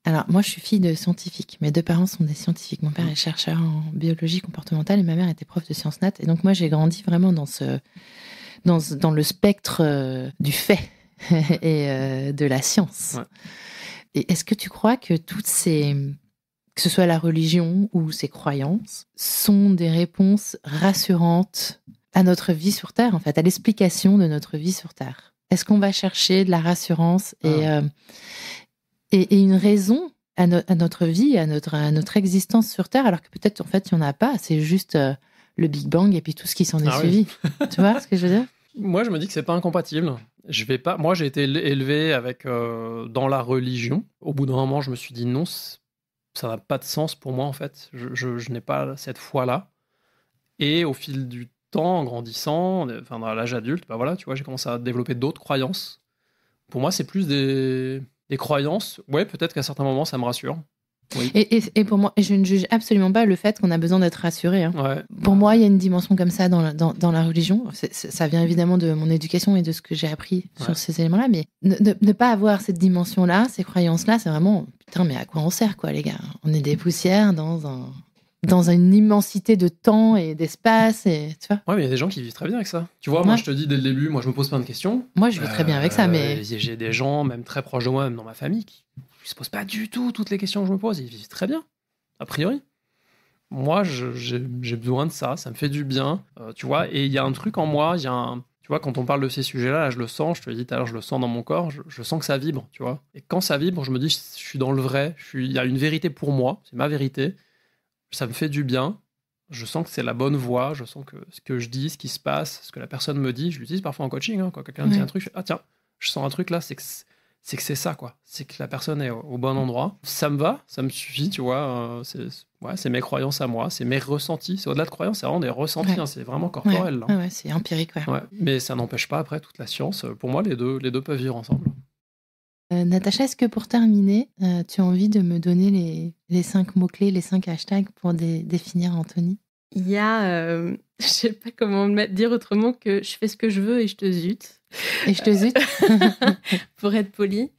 Alors, moi, je suis fille de scientifiques. Mes deux parents sont des scientifiques. Mon père est chercheur en biologie comportementale et ma mère était prof de sciences nat. Et donc, moi, j'ai grandi vraiment dans le spectre du fait et de la science. Ouais. Et est-ce que tu crois que que ce soit la religion ou ces croyances, sont des réponses rassurantes à notre vie sur Terre, en fait, à l'explication de notre vie sur Terre? Est-ce qu'on va chercher de la rassurance et une raison à notre vie, à notre existence sur Terre, alors que peut-être, en fait, il n'y en a pas, c'est juste le Big Bang et puis tout ce qui s'en est suivi. Tu vois ce que je veux dire? Moi, je me dis que c'est pas incompatible. Moi, j'ai été élevé dans la religion. Au bout d'un moment, je me suis dit non, ça n'a pas de sens pour moi, en fait. Je n'ai pas cette foi-là. Et au fil du temps, en grandissant, enfin, dans l'âge adulte, voilà, tu vois, j'ai commencé à développer d'autres croyances. Pour moi, c'est plus des croyances. Ouais, peut-être qu'à certains moments, ça me rassure. Oui. Et pour moi, je ne juge absolument pas le fait qu'on a besoin d'être rassuré. Hein. Ouais. Pour moi, il y a une dimension comme ça dans la religion. Ça vient évidemment de mon éducation et de ce que j'ai appris sur ces éléments-là. Mais ne pas avoir cette dimension-là, ces croyances-là, c'est vraiment... Putain, mais à quoi on sert, quoi, les gars? On est des poussières dans une immensité de temps et d'espace. Et, tu vois. Ouais, mais il y a des gens qui vivent très bien avec ça. Tu vois, moi, je te dis dès le début, moi, je me pose plein de questions. Moi, je vis très bien avec ça, mais... J'ai des gens, même très proches de moi, même dans ma famille, qui ne se posent pas du tout toutes les questions que je me pose. Ils vivent très bien, a priori. Moi, j'ai besoin de ça me fait du bien, tu vois. Et il y a un truc en moi, tu vois, quand on parle de ces sujets-là, là, je le sens, je te l'ai dit tout à l'heure, je le sens dans mon corps, je sens que ça vibre, tu vois. Et quand ça vibre, je me dis, je suis dans le vrai, il y a une vérité pour moi, c'est ma vérité, ça me fait du bien, je sens que c'est la bonne voie, je sens que ce que je dis, ce qui se passe, ce que la personne me dit, je l'utilise parfois en coaching, hein, quand quelqu'un me dit un truc, je fais, ah tiens, je sens un truc là, c'est que c'est ça, quoi. C'est que la personne est au bon endroit. Ça me va, ça me suffit, tu vois. C'est mes croyances à moi, c'est mes ressentis. C'est au-delà de croyances, c'est vraiment des ressentis, hein, c'est vraiment corporel. Ouais. Ouais, c'est empirique, ouais. Mais ça n'empêche pas, après, toute la science. Pour moi, les deux peuvent vivre ensemble. Natacha, est-ce que pour terminer, tu as envie de me donner les 5 mots-clés, les 5 hashtags pour définir Anthony ? Il y a, je sais pas comment dire autrement que je fais ce que je veux et je te zute. Et je te zute. Pour être poli,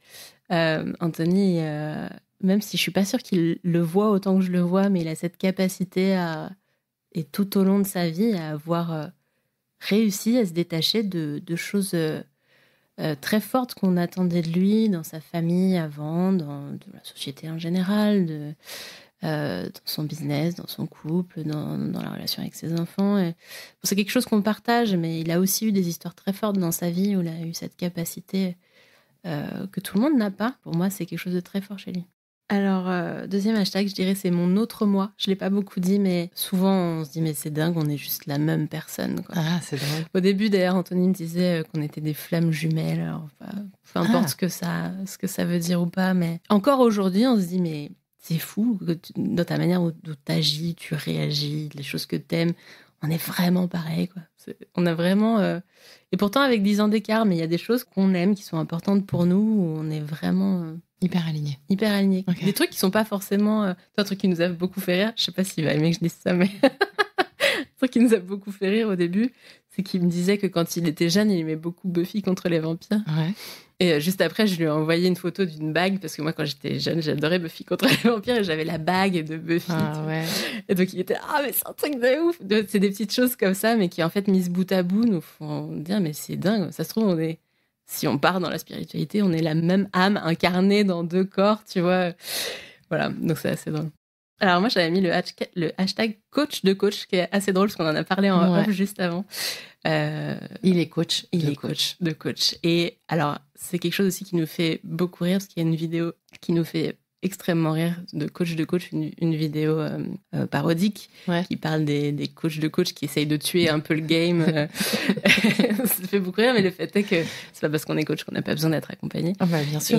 Anthony, même si je suis pas sûre qu'il le voit autant que je le vois, mais il a cette capacité et tout au long de sa vie, à avoir réussi à se détacher de choses très fortes qu'on attendait de lui dans sa famille avant, dans la société en général, dans son business, dans son couple, dans la relation avec ses enfants. Et c'est quelque chose qu'on partage, mais il a aussi eu des histoires très fortes dans sa vie où il a eu cette capacité que tout le monde n'a pas. Pour moi, c'est quelque chose de très fort chez lui. Alors, deuxième hashtag, je dirais, c'est mon autre moi. Je ne l'ai pas beaucoup dit, mais souvent, on se dit, mais c'est dingue, on est juste la même personne, quoi. Ah, c'est drôle. Au début, d'ailleurs, Anthony me disait qu'on était des flammes jumelles. Alors, peu importe ce que ça veut dire ou pas, mais encore aujourd'hui, on se dit, mais c'est fou, dans ta manière dont tu agis, tu réagis, les choses que tu aimes, on est vraiment pareil, quoi. On a vraiment... Et pourtant, avec 10 ans d'écart, mais il y a des choses qu'on aime, qui sont importantes pour nous, où on est vraiment... Hyper aligné. Hyper aligné. Okay. Des trucs qui sont pas forcément... un truc qui nous a beaucoup fait rire, je sais pas s'il va aimer que je dise ça, mais... un truc qui nous a beaucoup fait rire au début, c'est qu'il me disait que quand il était jeune, il aimait beaucoup Buffy contre les vampires. Ouais. Et juste après, je lui ai envoyé une photo d'une bague, parce que moi, quand j'étais jeune, j'adorais Buffy contre les vampires, et j'avais la bague de Buffy. Ah, ouais. Et donc, il était « Ah, mais c'est un truc de ouf !» C'est des petites choses comme ça, mais qui, en fait, mises bout à bout, nous font dire « Mais c'est dingue, ça se trouve, si on part dans la spiritualité, on est la même âme incarnée dans 2 corps, tu vois. » Voilà, donc c'est assez drôle. Alors moi, j'avais mis le hashtag coach de coach, qui est assez drôle, parce qu'on en a parlé en off juste avant. Il est coach. Il est coach de coach. Et alors, c'est quelque chose aussi qui nous fait beaucoup rire, parce qu'il y a une vidéo qui nous fait extrêmement rire de coach, une vidéo parodique qui parle des coachs de coach qui essayent de tuer un peu le game. Ça fait beaucoup rire, mais le fait est que c'est pas parce qu'on est coach qu'on n'a pas besoin d'être accompagné. Ah bah, bien sûr.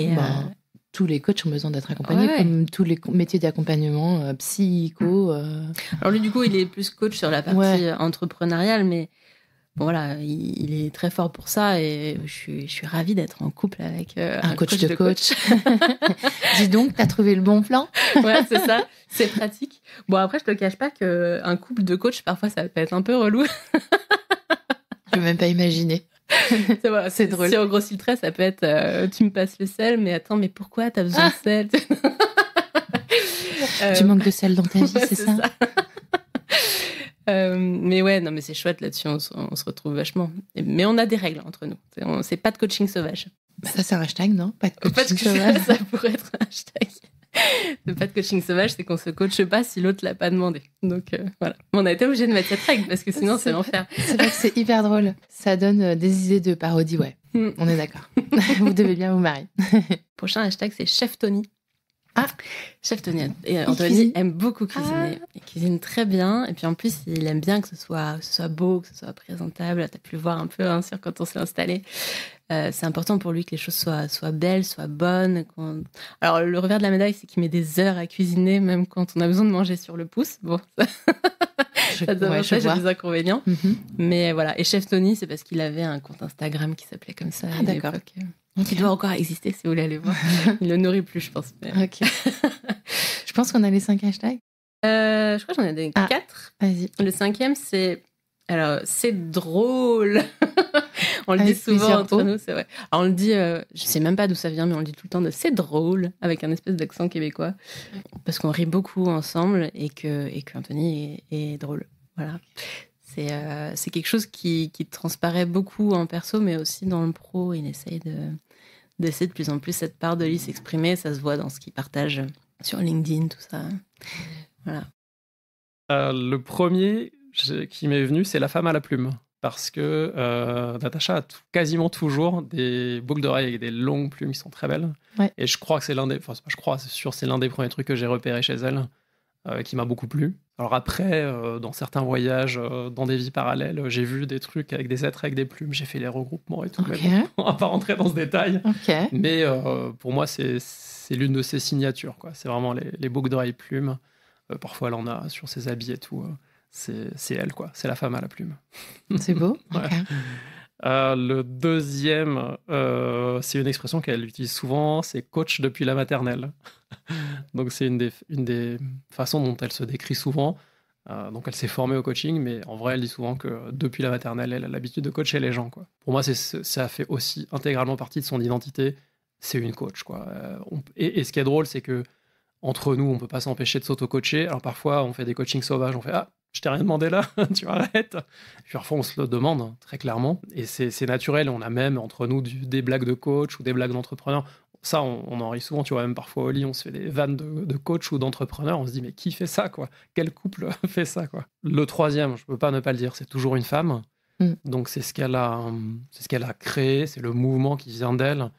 Tous les coachs ont besoin d'être accompagnés, comme tous les métiers d'accompagnement, psycho. Alors lui, du coup, il est plus coach sur la partie entrepreneuriale, mais bon, voilà, il est très fort pour ça, et je suis ravie d'être en couple avec un coach de coach. Dis donc, t'as trouvé le bon plan? Ouais, c'est ça, c'est pratique. Bon, après, je te cache pas qu'un couple de coach, parfois, ça peut être un peu relou. Je peux même pas imaginer. C'est drôle. Si on grossit le trait, ça peut être tu me passes le sel, mais attends, mais pourquoi t'as besoin de sel? Tu manques de sel dans ta vie, c'est ça? Mais ouais, non, mais c'est chouette là-dessus, on se retrouve vachement. Mais on a des règles entre nous. C'est pas de coaching sauvage. Bah ça, c'est un hashtag, non? Pas de coaching sauvage. Ça pourrait être un hashtag. Pas de coaching sauvage, c'est qu'on se coache pas si l'autre l'a pas demandé. Donc voilà. On a été obligé de mettre cette règle parce que sinon c'est l'enfer. C'est vrai que c'est hyper drôle. Ça donne des idées de parodie, ouais. On est d'accord. Vous devez bien vous marier. Prochain hashtag, c'est Chef Tony. Ah, Chef Tony. Et Anthony aime beaucoup cuisiner. Il cuisine très bien. Et puis en plus, il aime bien que ce soit beau, que ce soit présentable. Tu as pu le voir un peu sur quand on s'est installé. C'est important pour lui que les choses soient belles, soient bonnes. Alors, le revers de la médaille, c'est qu'il met des heures à cuisiner, même quand on a besoin de manger sur le pouce. Bon, ça j'ai des inconvénients. Mais voilà. Et Chef Tony, c'est parce qu'il avait un compte Instagram qui s'appelait comme ça à l'époque. Qui doit encore exister, si vous voulez aller voir. Il le nourrit plus, je pense. Mais... Ok. Je pense qu'on a les 5 hashtags. Je crois que j'en ai 4. Vas-y. Le 5e, c'est... Alors, c'est drôle. On le dit souvent entre nous, c'est vrai. Alors, on le dit, je sais même pas d'où ça vient, mais on le dit tout le temps de c'est drôle, avec un espèce d'accent québécois. Parce qu'on rit beaucoup ensemble et que Anthony est drôle. Voilà. C'est quelque chose qui transparaît beaucoup en perso, mais aussi dans le pro. Il essaye d'essayer de plus en plus cette part de lui s'exprimer. Ça se voit dans ce qu'il partage sur LinkedIn, tout ça. Voilà. Le premier qui m'est venu, c'est La femme à la plume. Parce que Natacha a quasiment toujours des boucles d'oreilles avec des longues plumes qui sont très belles. Ouais. Et je crois que c'est c'est sûr, c'est l'un des premiers trucs que j'ai repéré chez elle, qui m'a beaucoup plu. Alors après, dans certains voyages, dans des vies parallèles, j'ai vu des trucs avec des êtres avec des plumes, j'ai fait les regroupements et tout. Okay. Mais bon, on va pas rentrer dans ce détail. Okay. Mais pour moi, c'est l'une de ses signatures, quoi. C'est vraiment les boucles d'oreilles plumes. Parfois, elle en a sur ses habits et tout. C'est elle, quoi. C'est la femme à la plume. C'est beau. Ouais. Okay. Le deuxième, c'est une expression qu'elle utilise souvent, c'est coach depuis la maternelle. Donc c'est une des façons dont elle se décrit souvent. Donc elle s'est formée au coaching, mais en vrai elle dit souvent que depuis la maternelle, elle a l'habitude de coacher les gens, quoi. Pour moi, ça fait aussi intégralement partie de son identité. C'est une coach, quoi. Et ce qui est drôle, c'est que entre nous, on peut pas s'empêcher de s'auto-coacher. Alors parfois, on fait des coachings sauvages, on fait je t'ai rien demandé là, tu arrêtes. Puis parfois, on se le demande, très clairement. Et c'est naturel. On a même entre nous des blagues de coach ou des blagues d'entrepreneur. Ça, on en rit souvent. Tu vois, même parfois au lit, on se fait des vannes de coach ou d'entrepreneur. On se dit, mais qui fait ça, quoi? Quel couple fait ça, quoi? Le troisième, je peux pas ne pas le dire, c'est toujours une femme. Donc, c'est ce qu'elle a créé. C'est le mouvement qui vient d'elle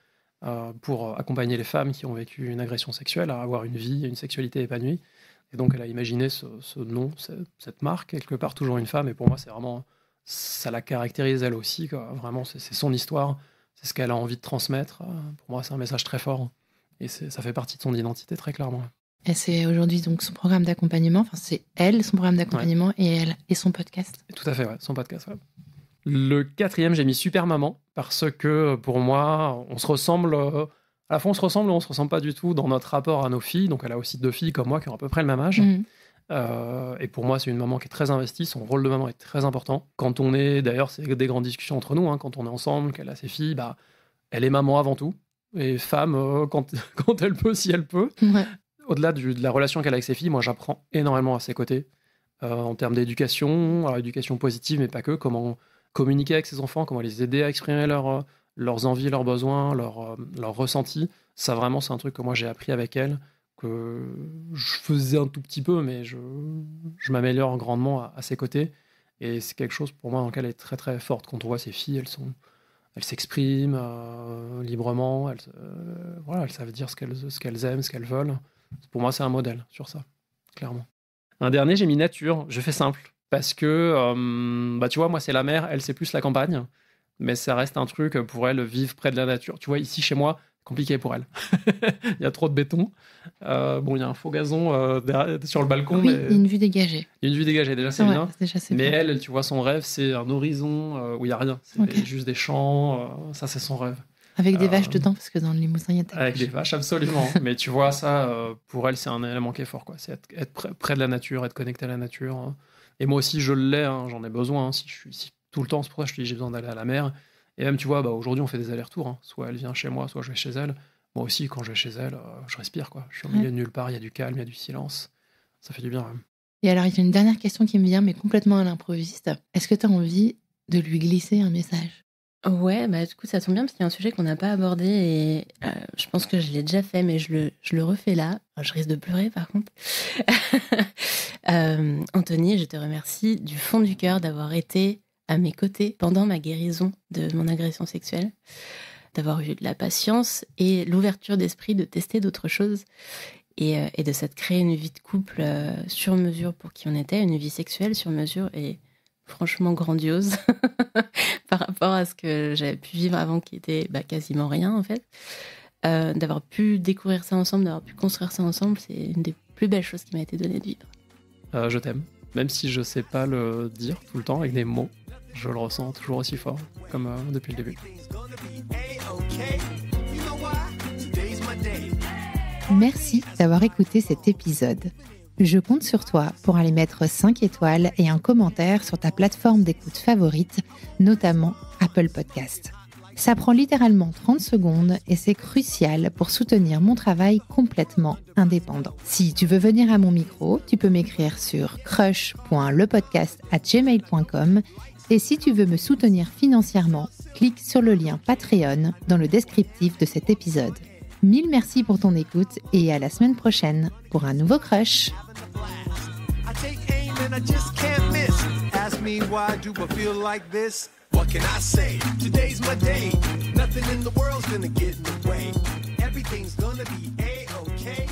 pour accompagner les femmes qui ont vécu une agression sexuelle à avoir une vie et une sexualité épanouie. Et donc, elle a imaginé ce nom, cette marque, quelque part, toujours une femme. Et pour moi, c'est vraiment... Ça la caractérise, elle aussi, quoi. Vraiment, c'est son histoire. C'est ce qu'elle a envie de transmettre. Pour moi, c'est un message très fort. Et ça fait partie de son identité, très clairement. Et c'est aujourd'hui donc son programme d'accompagnement. Enfin, c'est elle, son programme d'accompagnement, ouais. Et son podcast. Tout à fait, ouais. Son podcast, ouais. Le quatrième, j'ai mis Super Maman. Parce que, pour moi, on se ressemble... À la fois, on se ressemble, mais on ne se ressemble pas du tout dans notre rapport à nos filles. Donc, elle a aussi 2 filles comme moi qui ont à peu près le même âge. Et pour moi, c'est une maman qui est très investie. Son rôle de maman est très important. Quand on est, d'ailleurs, c'est des grandes discussions entre nous. Quand on est ensemble, qu'elle a ses filles, elle est maman avant tout. Et femme, quand elle peut, si elle peut. Ouais. Au-delà de la relation qu'elle a avec ses filles, moi, j'apprends énormément à ses côtés. En termes d'éducation, alors éducation positive, mais pas que. Comment communiquer avec ses enfants, comment les aider à exprimer leurs envies, leurs besoins, leurs ressentis. Ça, vraiment, c'est un truc que moi, j'ai appris avec elle, que je faisais un tout petit peu, mais je m'améliore grandement à ses côtés. Et c'est quelque chose, pour moi, dans lequel elle est très, très forte. Quand on voit ses filles, elles s'expriment librement, elles savent dire ce qu'elles aiment, ce qu'elles veulent. Pour moi, c'est un modèle sur ça, clairement. Un dernier, j'ai mis nature. Je fais simple, parce que, tu vois, moi, c'est la mer, elle, c'est plus la campagne. Mais ça reste un truc pour elle, vivre près de la nature. Tu vois, ici, chez moi, compliqué pour elle. Il y a trop de béton. Il y a un faux gazon sur le balcon. Oui, il y a une vue dégagée. Il y a une vue dégagée, déjà, c'est bien. C'est mais elle, tu vois, son rêve, c'est un horizon où il n'y a rien. C'est juste des champs. Ça, c'est son rêve. Avec des vaches dedans, parce que dans le Limousin, il y a des vaches. Avec des vaches, absolument. Mais tu vois, ça, pour elle, c'est un élément qui est fort, quoi. C'est être près de la nature, être connecté à la nature. Et moi aussi, je l'ai, j'en ai besoin. Si je suis ici tout le temps, c'est pour ça que je te dis j'ai besoin d'aller à la mer. Et même, tu vois, aujourd'hui, on fait des allers-retours. Soit elle vient chez moi, soit je vais chez elle. Moi aussi, quand je vais chez elle, je respire, quoi. Je suis au milieu de nulle part, il y a du calme, il y a du silence. Ça fait du bien, même. Et alors, il y a une dernière question qui me vient, mais complètement à l'improviste. Est-ce que tu as envie de lui glisser un message ? Ouais, du coup, ça tombe bien parce qu'il y a un sujet qu'on n'a pas abordé et je pense que je l'ai déjà fait, mais je le refais là. Je risque de pleurer, par contre. Anthony, je te remercie du fond du cœur d'avoir été à mes côtés pendant ma guérison de mon agression sexuelle, d'avoir eu de la patience et l'ouverture d'esprit de tester d'autres choses et de s'être créé une vie de couple sur mesure pour qui on était, une vie sexuelle sur mesure et franchement grandiose par rapport à ce que j'avais pu vivre avant qui était quasiment rien en fait. D'avoir pu découvrir ça ensemble, d'avoir pu construire ça ensemble, c'est une des plus belles choses qui m'a été donnée de vivre. Je t'aime, même si je sais pas le dire tout le temps avec des mots. Je le ressens toujours aussi fort, comme depuis le début. Merci d'avoir écouté cet épisode. Je compte sur toi pour aller mettre 5 étoiles et un commentaire sur ta plateforme d'écoute favorite, notamment Apple Podcast. Ça prend littéralement 30 secondes et c'est crucial pour soutenir mon travail complètement indépendant. Si tu veux venir à mon micro, tu peux m'écrire sur crush.lepodcast@gmail.com. Et si tu veux me soutenir financièrement, clique sur le lien Patreon dans le descriptif de cet épisode. 1000 merci pour ton écoute et à la semaine prochaine pour un nouveau Crush. I just can't miss. Ask me why do I feel like this? What can I say? Today's my day. Nothing in the world's gonna get in the way. Everything's gonna be A-okay.